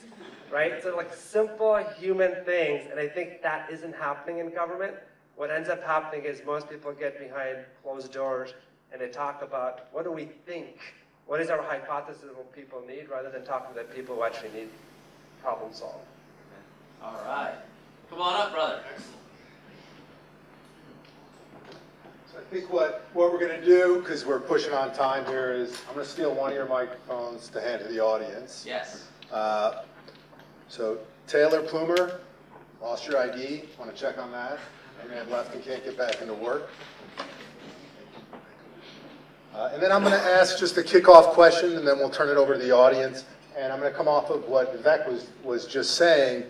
right? So simple human things, and I think that isn't happening in government. What ends up happening is most people get behind closed doors and they talk about what do we think, what is our hypothesis of what people need, rather than talking to the people who actually need problem solved. All right. Come on up, brother. So I think what we're going to do, because we're pushing on time here, is I'm going to steal one of your microphones to hand to the audience. Yes. So Taylor Plumer, lost your ID. Want to check on that? You may have left and can't get back into work. And then I'm going to ask just a kickoff question, and then we'll turn it over to the audience. And I'm going to come off of what Vivek was just saying.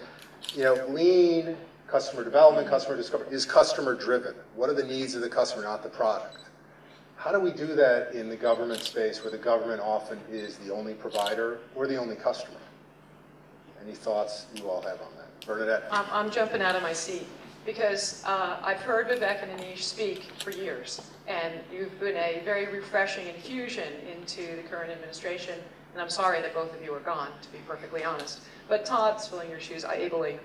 Lean, customer development, customer discovery, is customer driven. What are the needs of the customer, not the product? How do we do that in the government space where the government often is the only provider or the only customer? Any thoughts you all have on that? Bernadette? I'm jumping out of my seat because I've heard Vivek and Anish speak for years, and you've been a very refreshing infusion into the current administration, and I'm sorry that both of you are gone, to be perfectly honest. But Todd's filling your shoes ably.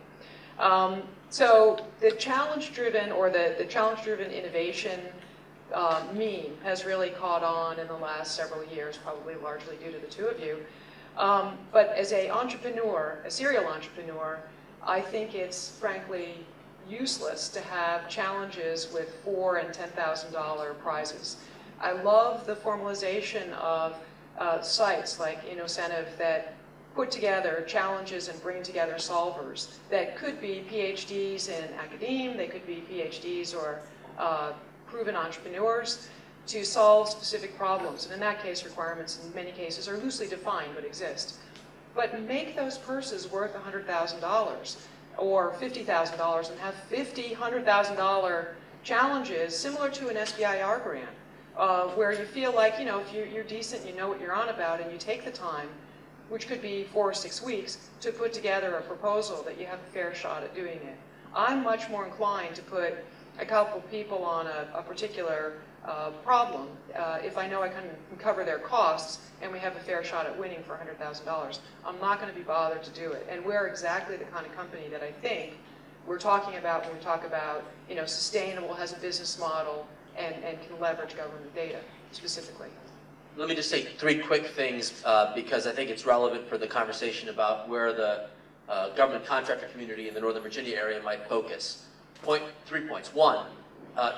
So the challenge-driven or the challenge-driven innovation meme has really caught on in the last several years, probably largely due to the two of you. But as an entrepreneur, a serial entrepreneur, I think it's frankly useless to have challenges with $4,000 and $10,000 prizes. I love the formalization of sites like Innocentive that put together challenges and bring together solvers that could be PhDs in academia, they could be PhDs or proven entrepreneurs to solve specific problems. And in that case, requirements in many cases are loosely defined but exist. But make those purses worth $100,000. or $50,000 and have $50,000, $100,000 challenges similar to an SBIR grant, where you feel like, if you're decent, you know what you're on about, and you take the time, which could be 4 or 6 weeks, to put together a proposal that you have a fair shot at doing it. I'm much more inclined to put a couple people on a particular problem if I know I can cover their costs and we have a fair shot at winning for $100,000. I'm not going to be bothered to do it. And we're exactly the kind of company that I think we're talking about when we talk about, sustainable, has a business model, and can leverage government data specifically. Let me just say 3 quick things because I think it's relevant for the conversation about where the government contractor community in the Northern Virginia area might focus. 3 points. 1,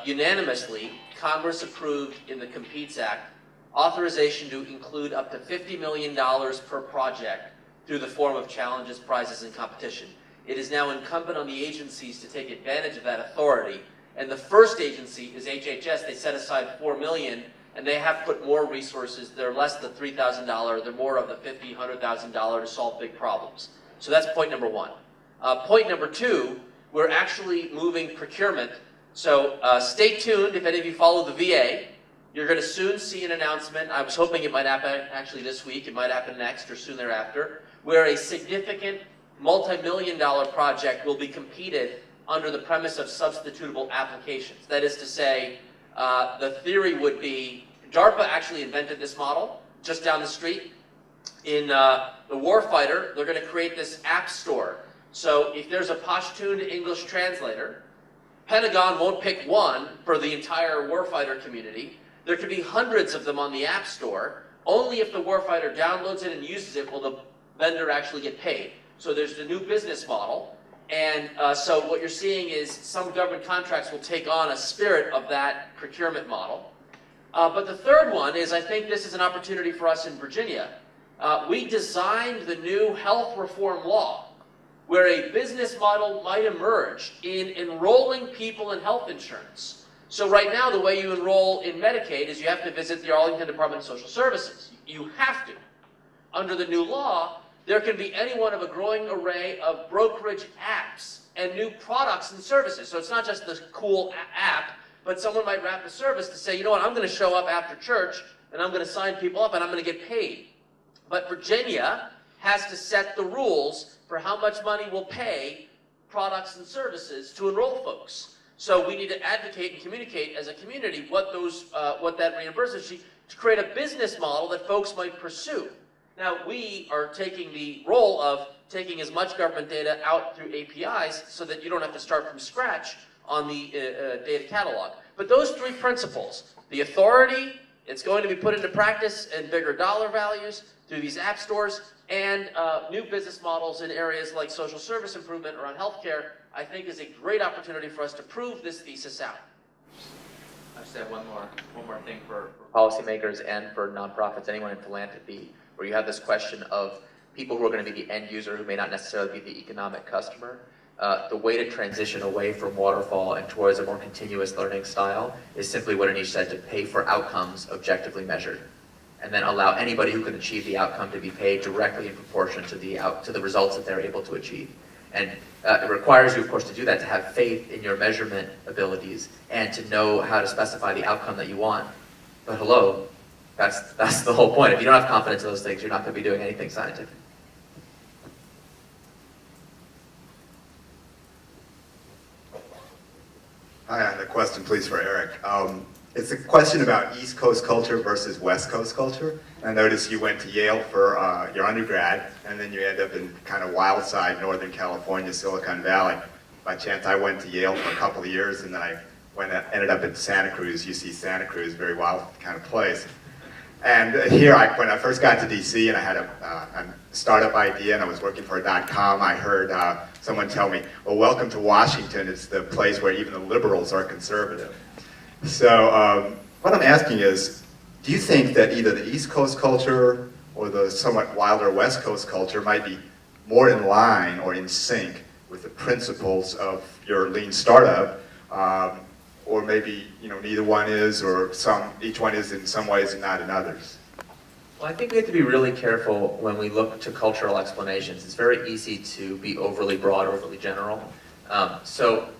unanimously, Congress approved in the Competes Act authorization to include up to $50 million per project through the form of challenges, prizes, and competition. It is now incumbent on the agencies to take advantage of that authority. And the first agency is HHS. They set aside $4 million, and they have put more resources. They're less than $3,000. They're more of the $50,000, $100,000 to solve big problems. So that's point number 1. Point number 2, we're actually moving procurement. So stay tuned if any of you follow the VA. You're going to soon see an announcement. I was hoping it might happen actually this week. It might happen next or soon thereafter, where a significant multi-million-dollar project will be competed under the premise of substitutable applications. That is to say, the theory would be, DARPA actually invented this model just down the street. In the warfighter, they're going to create this app store. So if there's a Pashtun English translator, Pentagon won't pick one for the entire warfighter community. There could be hundreds of them on the app store. Only if the warfighter downloads it and uses it will the vendor actually get paid. So there's the new business model. And so what you're seeing is some government contracts will take on a spirit of that procurement model. But the third one is, I think this is an opportunity for us in Virginia. We designed the new health reform law where a business model might emerge in enrolling people in health insurance. So right now, the way you enroll in Medicaid is you have to visit the Arlington Department of Social Services. You have to. Under the new law, there can be any one of a growing array of brokerage apps and new products and services. So it's not just the cool app, but someone might wrap a service to say, you know what, I'm going to show up after church and I'm going to sign people up and I'm going to get paid. But Virginia has to set the rules for how much money we'll pay products and services to enroll folks. So we need to advocate and communicate as a community what that reimbursement should, to create a business model that folks might pursue. Now, we are taking the role of taking as much government data out through APIs so that you don't have to start from scratch on the data catalog. But those 3 principles, the authority, it's going to be put into practice in bigger dollar values through these app stores, and new business models in areas like social service improvement around healthcare, I think is a great opportunity for us to prove this thesis out. I just have one more thing for policymakers and for nonprofits, anyone in philanthropy, where you have this question of people who are going to be the end user who may not necessarily be the economic customer. The way to transition away from waterfall and towards a more continuous learning style is simply what Anish said, to pay for outcomes objectively measured, and then allow anybody who can achieve the outcome to be paid directly in proportion to the results that they're able to achieve. And it requires you, of course, to do that, to have faith in your measurement abilities and to know how to specify the outcome that you want. But hello, that's the whole point. If you don't have confidence in those things, you're not going to be doing anything scientific. I had a question, please, for Eric. It's a question about East Coast culture versus West Coast culture. I noticed you went to Yale for your undergrad, and then you end up in kind of wild side Northern California, Silicon Valley. By chance, I went to Yale for a couple of years, and then I ended up in Santa Cruz, UC Santa Cruz, very wild kind of place. And here, when I first got to DC and I had a startup idea and I was working for a .com, I heard someone tell me, well, welcome to Washington. It's the place where even the liberals are conservative. So what I'm asking is, do you think that either the East Coast culture or the somewhat wilder West Coast culture might be more in line or in sync with the principles of your lean startup, or maybe neither one is, or each one is in some ways and not in others? Well, I think we have to be really careful when we look to cultural explanations. It's very easy to be overly broad, overly general. So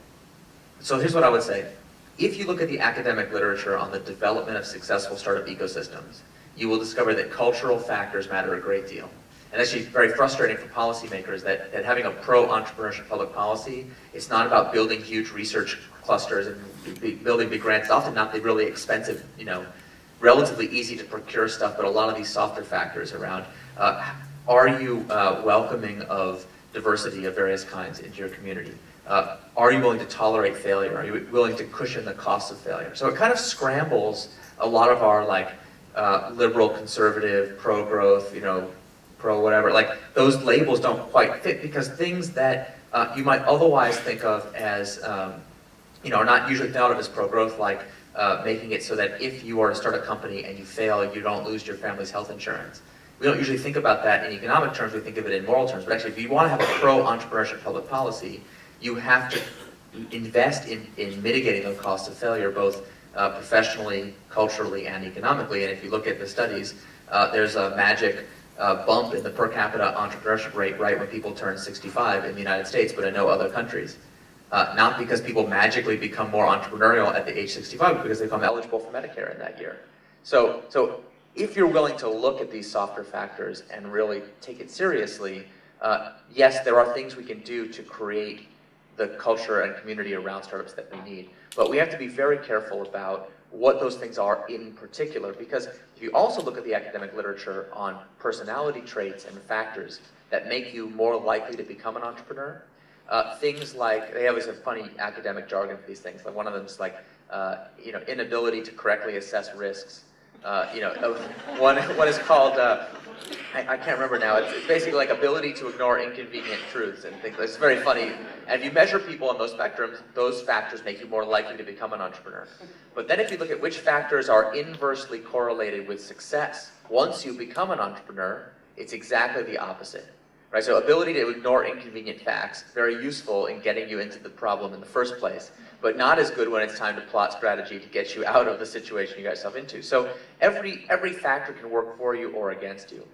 here's what I would say. If you look at the academic literature on the development of successful startup ecosystems, you will discover that cultural factors matter a great deal. And actually very frustrating for policymakers that having a pro-entrepreneurship public policy, it's not about building huge research clusters and building big grants. It's often not the really expensive, relatively easy to procure stuff, but a lot of these softer factors around, are you welcoming of diversity of various kinds into your community? Are you willing to tolerate failure? Are you willing to cushion the costs of failure? So it kind of scrambles a lot of our liberal, conservative, pro-growth, pro-whatever, those labels don't quite fit because things that you might otherwise think of as, are not usually thought of as pro-growth, like making it so that if you are to start a company and you fail, you don't lose your family's health insurance. We don't usually think about that in economic terms, we think of it in moral terms, but actually if you want to have a pro-entrepreneurship public policy, you have to invest in mitigating the cost of failure, both professionally, culturally, and economically. And if you look at the studies, there's a magic bump in the per capita entrepreneurship rate right when people turn 65 in the United States, but in no other countries. Not because people magically become more entrepreneurial at the age 65, but because they become eligible for Medicare in that year. So if you're willing to look at these softer factors and really take it seriously, yes, there are things we can do to create the culture and community around startups that we need. But we have to be very careful about what those things are in particular, because if you also look at the academic literature on personality traits and factors that make you more likely to become an entrepreneur, things like, they have this funny academic jargon for these things, like one of them is inability to correctly assess risks. One is called, I can't remember now, it's basically like ability to ignore inconvenient truths and things. It's very funny. And if you measure people on those spectrums, those factors make you more likely to become an entrepreneur. But then if you look at which factors are inversely correlated with success, once you become an entrepreneur, it's exactly the opposite. Right? So ability to ignore inconvenient facts, very useful in getting you into the problem in the first place, but not as good when it's time to plot strategy to get you out of the situation you got yourself into. So every factor can work for you or against you.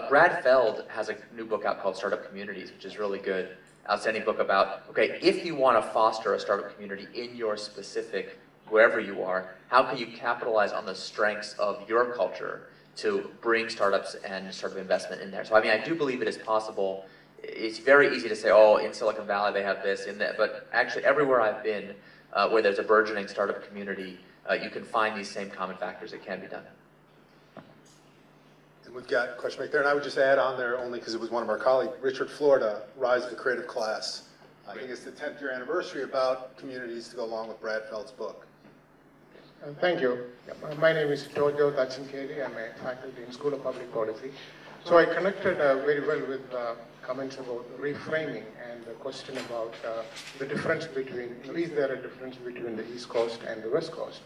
Brad Feld has a new book out called Startup Communities, which is really good. Outstanding book about, okay, if you want to foster a startup community in your specific, wherever you are, how can you capitalize on the strengths of your culture to bring startups and startup investment in there. So I do believe it is possible. It's very easy to say, oh, in Silicon Valley they have this, in that, but actually everywhere I've been where there's a burgeoning startup community, you can find these same common factors. It can be done. And we've got a question right there, and I would just add on there, only because it was one of our colleagues, Richard Florida, Rise of the Creative Class. I think it's the 10th year anniversary about communities to go along with Brad Feld's book. Thank you. My name is Jojo Dachinkeri. I'm a faculty in School of Public Policy. So I connected very well with comments about reframing and the question about the difference between, is there a difference between the East Coast and the West Coast?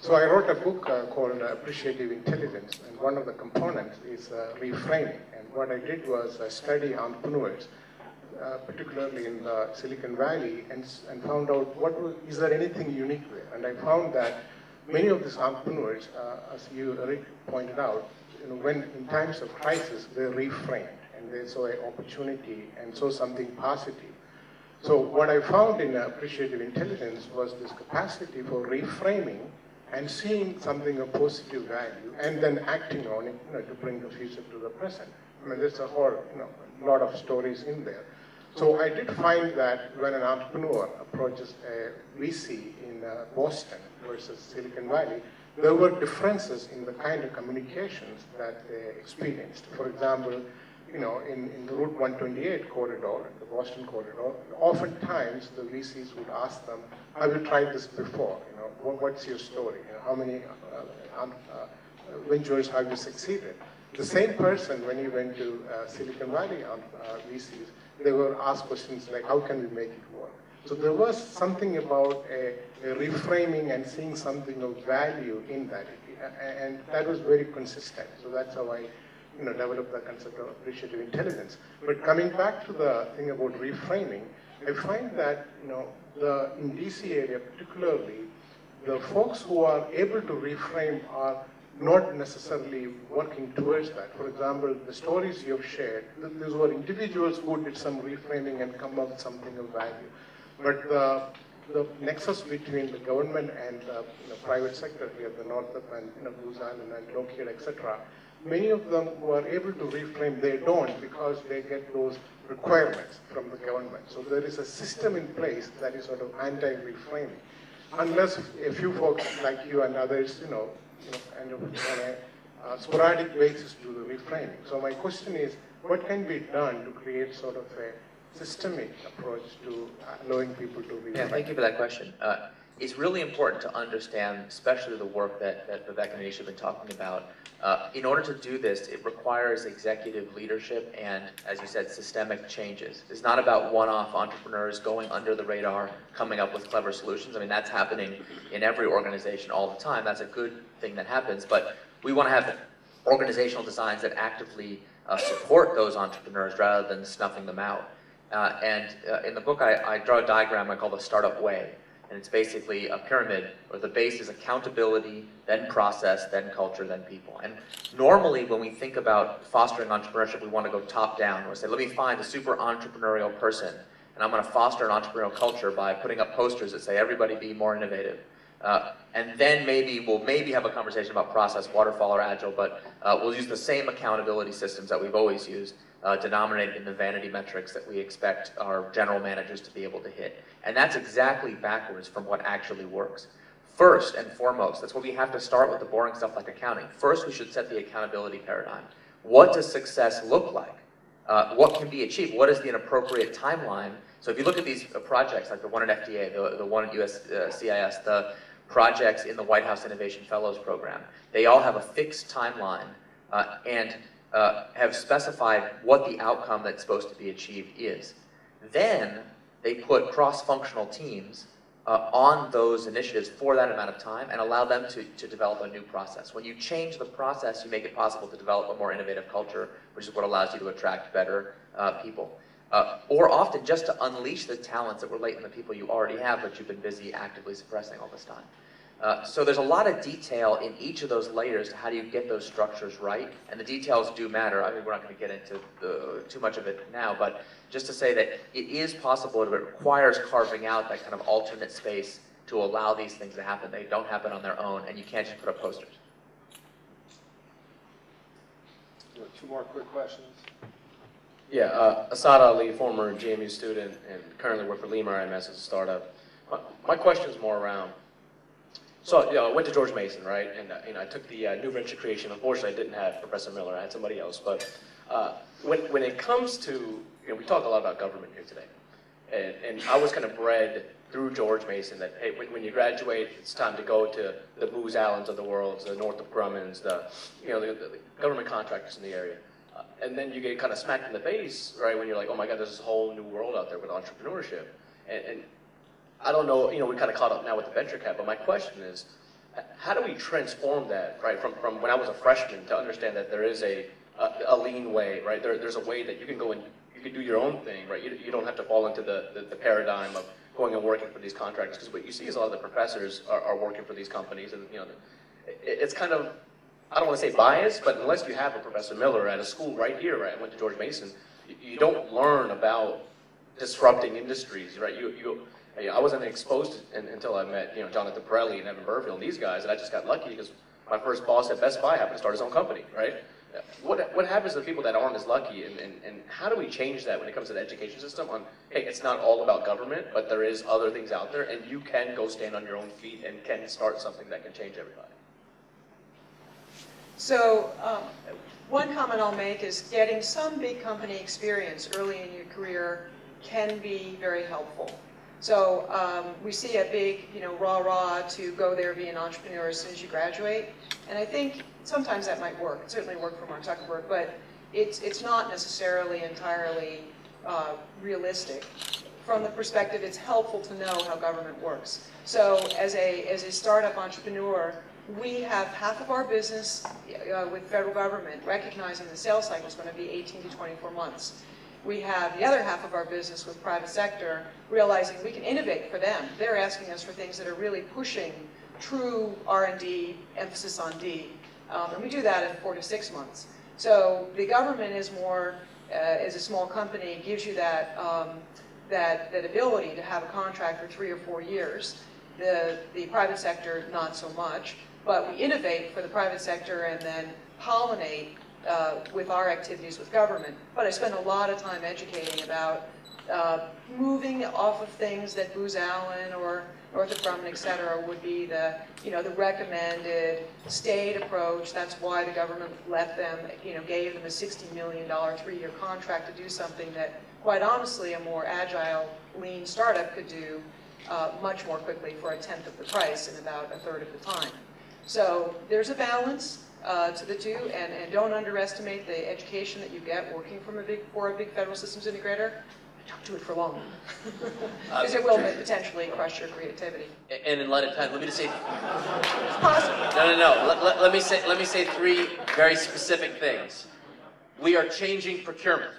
So I wrote a book called Appreciative Intelligence, and one of the components is reframing. And what I did was study entrepreneurs, particularly in Silicon Valley, and found out is there anything unique there. And I found that many of these entrepreneurs, as you, Rick, pointed out, when in times of crisis, they reframed and they saw an opportunity and saw something positive. So what I found in Appreciative Intelligence was this capacity for reframing and seeing something of positive value and then acting on it to bring the future to the present. There's a whole lot of stories in there. So I did find that when an entrepreneur approaches a VC in Boston versus Silicon Valley, there were differences in the kind of communications that they experienced. For example, in the Route 128 corridor, the Boston corridor, oftentimes the VCs would ask them, have you tried this before? What's your story? How many ventures have you succeeded? The same person, when he went to Silicon Valley VCs, they were asked questions like, how can we make it work? So there was something about a reframing and seeing something of value in that. And that was very consistent. So that's how I developed the concept of appreciative intelligence. But coming back to the thing about reframing, I find that in DC area particularly, the folks who are able to reframe are not necessarily working towards that. For example, the stories you've shared, these were individuals who did some reframing and come up with something of value. But the nexus between the government and the private sector here, the Northup and Goose Island and Lockheed, etc., many of them who are able to reframe, they don't because they get those requirements from the government. So there is a system in place that is sort of anti-reframing. Unless a few folks like you and others, kind of on a sporadic basis do the reframing. So my question is, what can be done to create sort of a systemic approach to allowing people to reframe? Yeah, thank you for that question. It's really important to understand, especially the work that Vivek and Anish have been talking about. In order to do this, it requires executive leadership and, as you said, systemic changes. It's not about one-off entrepreneurs going under the radar, coming up with clever solutions. I mean, that's happening in every organization all the time. That's a good thing that happens, but we want to have organizational designs that actively support those entrepreneurs rather than snuffing them out. In the book, I draw a diagram I call the startup way. And it's basically a pyramid where the base is accountability, then process, then culture, then people. And normally when we think about fostering entrepreneurship, we want to go top down. We say, let me find a super entrepreneurial person, and I'm going to foster an entrepreneurial culture by putting up posters that say, everybody be more innovative. And then we'll have a conversation about process, waterfall, or agile, but we'll use the same accountability systems that we've always used, denominated in the vanity metrics that we expect our general managers to be able to hit. And that's exactly backwards from what actually works. First and foremost, that's why we have to start with the boring stuff like accounting. First, we should set the accountability paradigm. What does success look like? What can be achieved? What is the appropriate timeline? So if you look at these projects, like the one at FDA, the one at USCIS, the projects in the White House Innovation Fellows Program, they all have a fixed timeline and have specified what the outcome that's supposed to be achieved is. Then they put cross-functional teams on those initiatives for that amount of time and allow them to develop a new process. When you change the process, you make it possible to develop a more innovative culture, which is what allows you to attract better people. Or often just to unleash the talents that were latent in the people you already have, but you've been busy actively suppressing all this time. So there's a lot of detail in each of those layers to how do you get those structures right, and the details do matter. I mean, we're not going to get into too much of it now, but just to say that it is possible, but it requires carving out that kind of alternate space to allow these things to happen. They don't happen on their own, and you can't just put up posters. Two more quick questions. Yeah, Asad Ali, former GMU student, and currently work for Lemur IMS as a startup. My question is more around, so I went to George Mason, right? And I took the new venture creation. Unfortunately, I didn't have Professor Miller. I had somebody else. But when it comes to, we talk a lot about government here today. And I was kind of bred through George Mason that, hey, when you graduate, it's time to go to the Booz Allens of the world, the Northrop Grummons, the government contractors in the area. And then you get kind of smacked in the face, right, when you're like, oh my God, there's this whole new world out there with entrepreneurship. And I don't know, we kind of caught up now with the venture cap, but my question is, how do we transform that, right, from when I was a freshman to understand that there is a lean way, right? There's a way that you can go and you can do your own thing, right? You don't have to fall into the paradigm of going and working for these contractors, because what you see is a lot of the professors are working for these companies, and it's kind of, I don't want to say biased, but unless you have a Professor Miller at a school right here, right? I went to George Mason, you don't learn about disrupting industries, right? I wasn't exposed until I met Jonathan Pirelli and Evan Burfield and these guys, and I just got lucky because my first boss at Best Buy happened to start his own company, right? What happens to the people that aren't as lucky, and how do we change that when it comes to the education system on, hey, it's not all about government, but there is other things out there, and you can go stand on your own feet and can start something that can change everybody. So one comment I'll make is getting some big company experience early in your career can be very helpful. So we see a big, rah-rah to go there, be an entrepreneur as soon as you graduate. And I think sometimes that might work. It certainly worked for Mark Zuckerberg, but it's not necessarily entirely realistic. From the perspective, it's helpful to know how government works. So as a startup entrepreneur, we have half of our business with federal government recognizing the sales cycle is going to be 18 to 24 months. We have the other half of our business with private sector realizing we can innovate for them. They're asking us for things that are really pushing true R&D, emphasis on D. And we do that in 4 to 6 months. So the government is more, as a small company, gives you that, that ability to have a contract for 3 or 4 years. The private sector, not so much. But we innovate for the private sector and then pollinate with our activities with government. But I spend a lot of time educating about moving off of things that Booz Allen or Northrop Grumman, et cetera, would be the, the recommended state approach. That's why the government let them, gave them a $60 million 3-year contract to do something that, quite honestly, a more agile, lean startup could do much more quickly for 1/10 of the price in about 1/3 of the time. So there's a balance to the two, and don't underestimate the education that you get working for a big federal systems integrator. Don't do it for long, because it will potentially crush your creativity. And in light of time, let me just say, It's possible. no. Let me say 3 very specific things. We are changing procurement.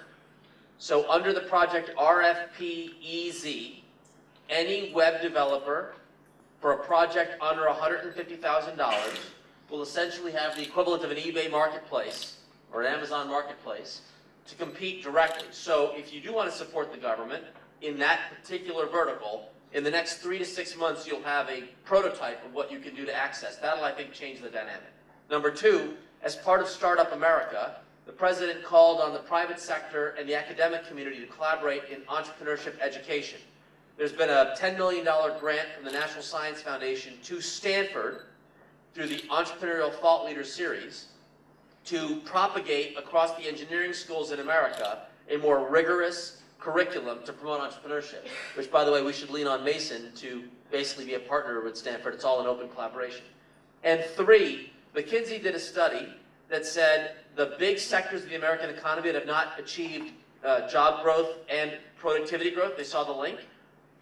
So under the project RFP-EZ, any web developer for a project under $150,000 will essentially have the equivalent of an eBay marketplace or an Amazon marketplace to compete directly. So if you do want to support the government in that particular vertical, in the next 3 to 6 months, you'll have a prototype of what you can do to access. That'll, I think, change the dynamic. Number 2, as part of Startup America, the president called on the private sector and the academic community to collaborate in entrepreneurship education. There's been a $10 million grant from the National Science Foundation to Stanford through the Entrepreneurial Thought Leader Series to propagate across the engineering schools in America a more rigorous curriculum to promote entrepreneurship, which, by the way, we should lean on Mason to basically be a partner with Stanford. It's all an open collaboration. And 3, McKinsey did a study that said the big sectors of the American economy that have not achieved job growth and productivity growth, they saw the link: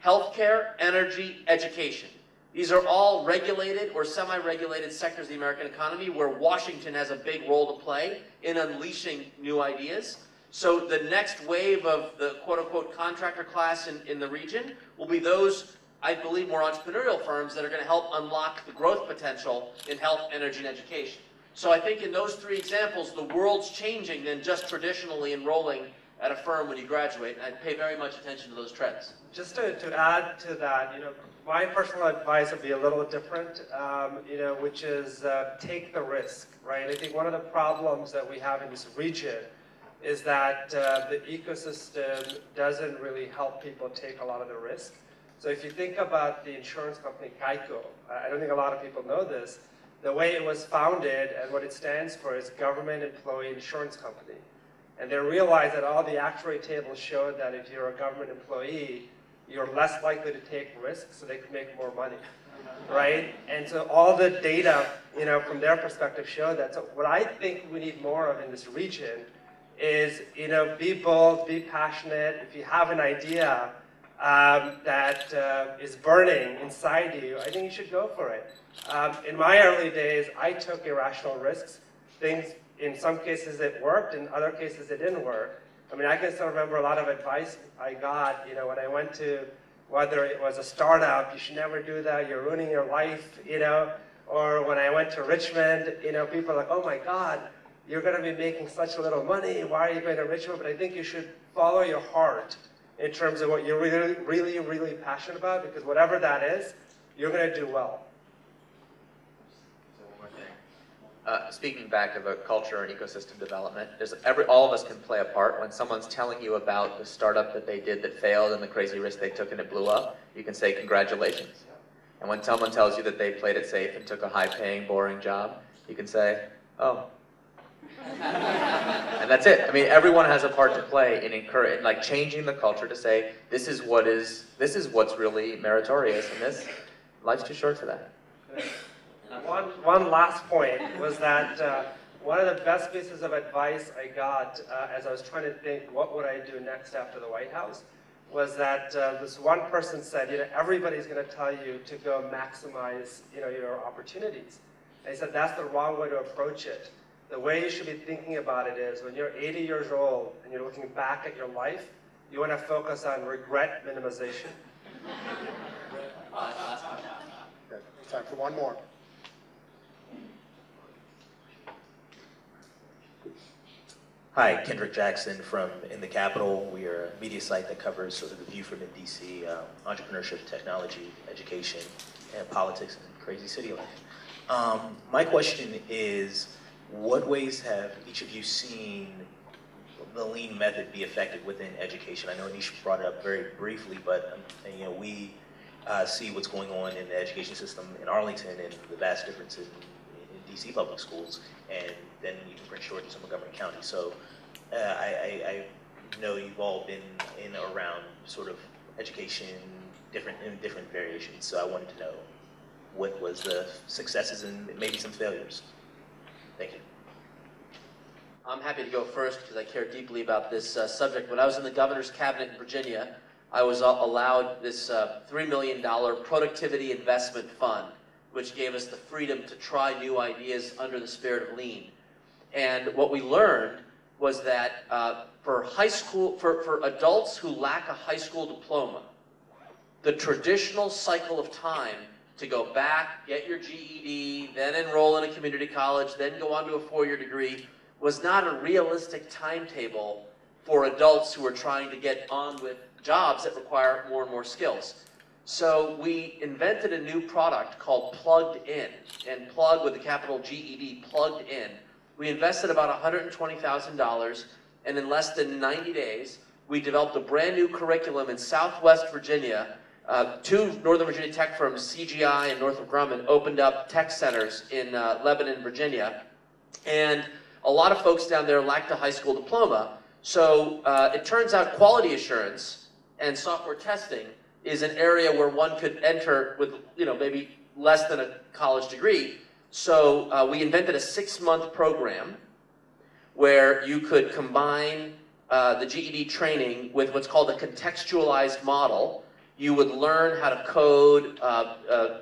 healthcare, energy, education. These are all regulated or semi-regulated sectors of the American economy where Washington has a big role to play in unleashing new ideas. So the next wave of the quote-unquote contractor class in the region will be those, I believe, more entrepreneurial firms that are going to help unlock the growth potential in health, energy, and education. So I think in those 3 examples, the world's changing than just traditionally enrolling at a firm when you graduate, and I pay very much attention to those trends. Just to add to that, my personal advice would be a little different, which is take the risk, right? I think one of the problems that we have in this region is that the ecosystem doesn't really help people take a lot of the risk. So if you think about the insurance company Geico, I don't think a lot of people know this, the way it was founded and what it stands for is Government Employee Insurance Company. And they realized that all the actuary tables showed that if you're a government employee, you're less likely to take risks, so they can make more money, right? And so all the data, from their perspective showed that. So what I think we need more of in this region is, be bold, be passionate. If you have an idea that is burning inside you, I think you should go for it. In my early days, I took irrational risks. Things, in some cases it worked, in other cases it didn't work. I mean, I can still remember a lot of advice I got, when I went to, whether it was a startup, you should never do that, you're ruining your life, or when I went to Richmond, people are like, oh my God, you're going to be making such little money, why are you going to Richmond? But I think you should follow your heart in terms of what you're really, really, really passionate about, because whatever that is, you're going to do well. Speaking back of a culture and ecosystem development, all of us can play a part. When someone's telling you about the startup that they did that failed and the crazy risk they took and it blew up, you can say congratulations. And when someone tells you that they played it safe and took a high-paying, boring job, you can say, oh. And that's it. I mean, everyone has a part to play in like changing the culture to say this is what's really meritorious, and life's too short for that. One last point was that one of the best pieces of advice I got as I was trying to think what would I do next after the White House was that this one person said, everybody's going to tell you to go maximize your opportunities. And he said that's the wrong way to approach it. The way you should be thinking about it is when you're 80 years old and you're looking back at your life, you want to focus on regret minimization. Okay, time for one more. Hi, Kendrick Jackson from In the Capitol. We are a media site that covers sort of the view from in DC, entrepreneurship, technology, education, and politics and crazy city life. My question is, what ways have each of you seen the lean method be effective within education? I know Anish brought it up very briefly, but we see what's going on in the education system in Arlington and the vast differences in DC public schools, and then even Prince George and some of Montgomery County. So I know you've all been in or around sort of education in different variations. So I wanted to know what was the successes and maybe some failures. Thank you. I'm happy to go first because I care deeply about this subject. When I was in the governor's cabinet in Virginia, I was allowed this $3 million productivity investment fund, which gave us the freedom to try new ideas under the spirit of lean. And what we learned was that for adults who lack a high school diploma, the traditional cycle of time to go back, get your GED, then enroll in a community college, then go on to a four-year degree, was not a realistic timetable for adults who are trying to get on with jobs that require more and more skills. So we invented a new product called Plugged In, and plug with a capital GED, Plugged In. We invested about $120,000, and in less than 90 days, we developed a brand new curriculum in Southwest Virginia. Two Northern Virginia tech firms, CGI and Northrop Grumman, opened up tech centers in Lebanon, Virginia. And a lot of folks down there lacked a high school diploma. So it turns out quality assurance and software testing is an area where one could enter with maybe less than a college degree. So we invented a 6-month program where you could combine the GED training with what's called a contextualized model. You would learn how to code,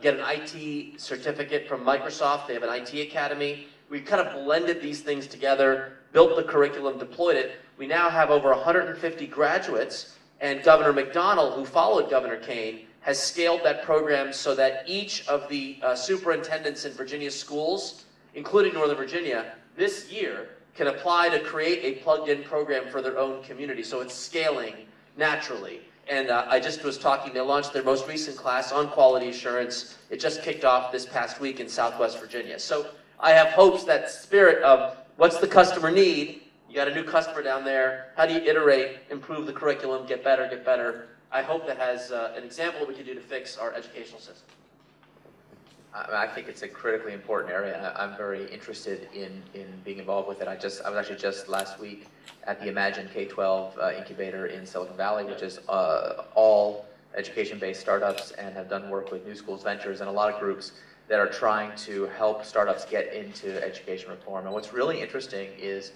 get an IT certificate from Microsoft. They have an IT academy. We kind of blended these things together, built the curriculum, deployed it. We now have over 150 graduates, and Governor McDonnell, who followed Governor Kane, has scaled that program so that each of the superintendents in Virginia schools, including Northern Virginia, this year can apply to create a plugged-in program for their own community. So it's scaling naturally. And I just was talking, they launched their most recent class on quality assurance. It just kicked off this past week in Southwest Virginia. So I have hopes that spirit of what's the customer need? You got a new customer down there. How do you iterate, improve the curriculum, get better, get better? I hope that has an example we can do to fix our educational system. I think it's a critically important area. I'm very interested in being involved with it. I was actually just last week at the Imagine K-12 incubator in Silicon Valley, which is all education-based startups, and have done work with New Schools Ventures and a lot of groups that are trying to help startups get into education reform. And what's really interesting is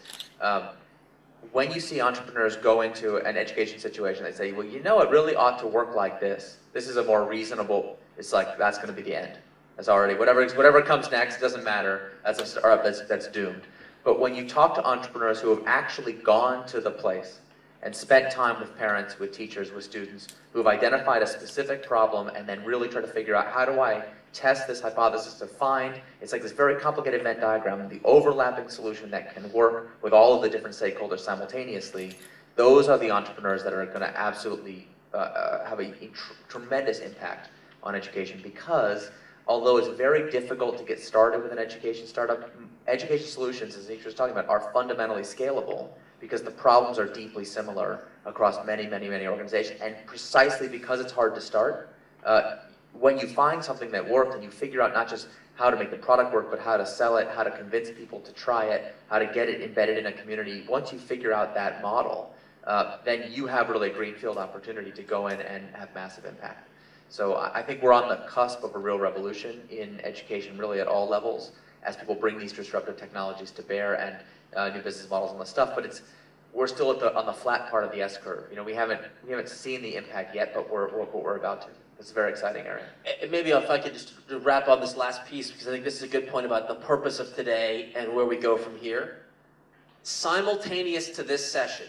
when you see entrepreneurs go into an education situation, they say, well, it really ought to work like this. This is a more reasonable, it's like, that's going to be the end. That's already, whatever comes next, doesn't matter. That's a startup that's doomed. But when you talk to entrepreneurs who have actually gone to the place and spent time with parents, with teachers, with students, who have identified a specific problem and then really try to figure out, how do I test this hypothesis to find, it's like this very complicated Venn diagram, the overlapping solution that can work with all of the different stakeholders simultaneously. Those are the entrepreneurs that are going to absolutely have a tremendous impact on education, because although it's very difficult to get started with an education startup, education solutions, as Anish was talking about, are fundamentally scalable because the problems are deeply similar across many, many, many organizations. And precisely because it's hard to start, when you find something that worked and you figure out not just how to make the product work, but how to sell it, how to convince people to try it, how to get it embedded in a community, once you figure out that model, then you have really a greenfield opportunity to go in and have massive impact. So I think we're on the cusp of a real revolution in education, really at all levels, as people bring these disruptive technologies to bear and new business models and all this stuff. But we're still on the flat part of the S curve. We haven't seen the impact yet, but we're about to. It's a very exciting area. And maybe if I could just wrap on this last piece, because I think this is a good point about the purpose of today and where we go from here. Simultaneous to this session,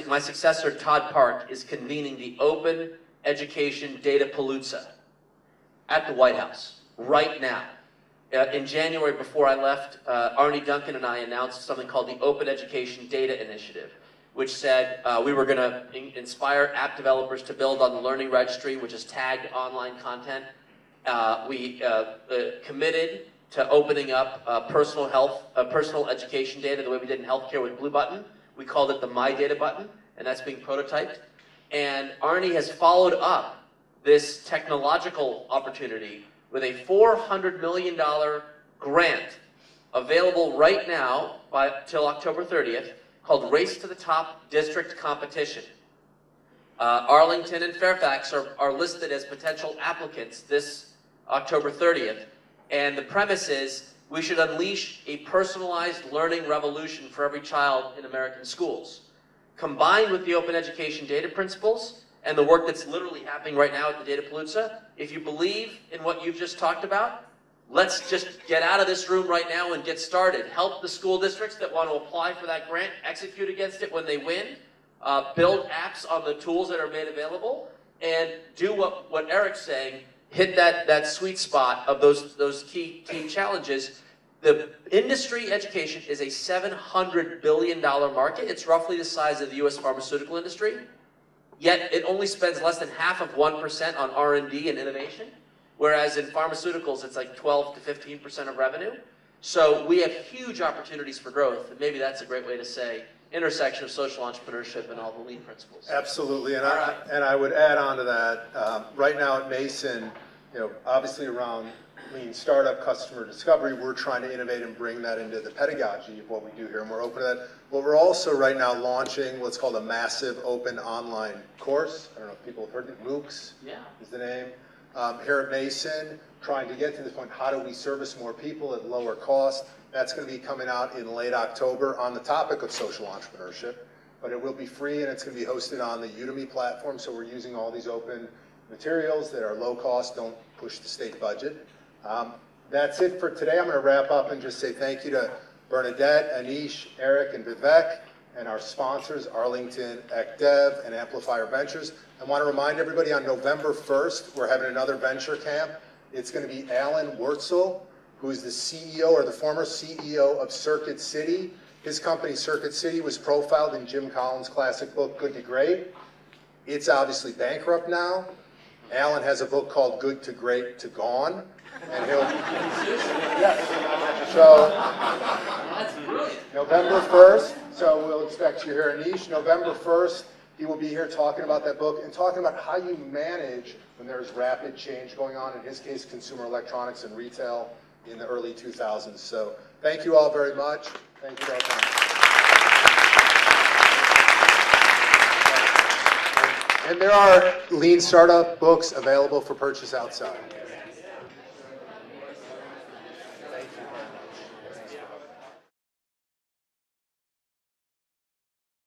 my successor, Todd Park, is convening the Open Education Data Palooza at the White House right now. in January, before I left, Arnie Duncan and I announced something called the Open Education Data Initiative, which said we were going to inspire app developers to build on the Learning Registry, which is tagged online content. We committed to opening up personal education data the way we did in healthcare with Blue Button. We called it the My Data button, and that's being prototyped. And Arnie has followed up this technological opportunity with a $400 million grant available right now till October 30th called Race to the Top District Competition. Arlington and Fairfax are listed as potential applicants this October 30th. And the premise is we should unleash a personalized learning revolution for every child in American schools. Combined with the open education data principles and the work that's literally happening right now at the Datapalooza, if you believe in what you've just talked about, let's just get out of this room right now and get started. Help the school districts that want to apply for that grant, execute against it when they win, build apps on the tools that are made available, and do what Eric's saying, hit that sweet spot of those key challenges. The industry education is a $700 billion market. It's roughly the size of the US pharmaceutical industry, yet it only spends less than half of 1% on R&D and innovation, whereas in pharmaceuticals it's like 12 to 15% of revenue. So we have huge opportunities for growth, and maybe that's a great way to say intersection of social entrepreneurship and all the lean principles. Absolutely, and I would add on to that. Right now at Mason, obviously around lean startup customer discovery, we're trying to innovate and bring that into the pedagogy of what we do here, and we're open to that. But we're also right now launching what's called a massive open online course. I don't know if people have heard it. MOOCs is the name. Here at Mason, trying to get to this point, how do we service more people at lower cost? That's going to be coming out in late October on the topic of social entrepreneurship, but it will be free and it's going to be hosted on the Udemy platform, so we're using all these open materials that are low cost, don't push the state budget. That's it for today. I'm going to wrap up and just say thank you to Bernadette, Anish, Eric, and Vivek, and our sponsors, Arlington ECDev and Amplifier Ventures. I want to remind everybody on November 1st, we're having another venture camp. It's going to be Alan Wurtzel, who is the CEO or the former CEO of Circuit City. His company, Circuit City, was profiled in Jim Collins' classic book, Good to Great. It's obviously bankrupt now. Alan has a book called Good to Great to Gone. And he'll, so, That's brilliant. November 1st, so we'll expect you here, Anish. November 1st, he will be here talking about that book and talking about how you manage when there's rapid change going on, in his case, consumer electronics and retail in the early 2000s. So thank you all very much. Thank you all. And there are lean startup books available for purchase outside.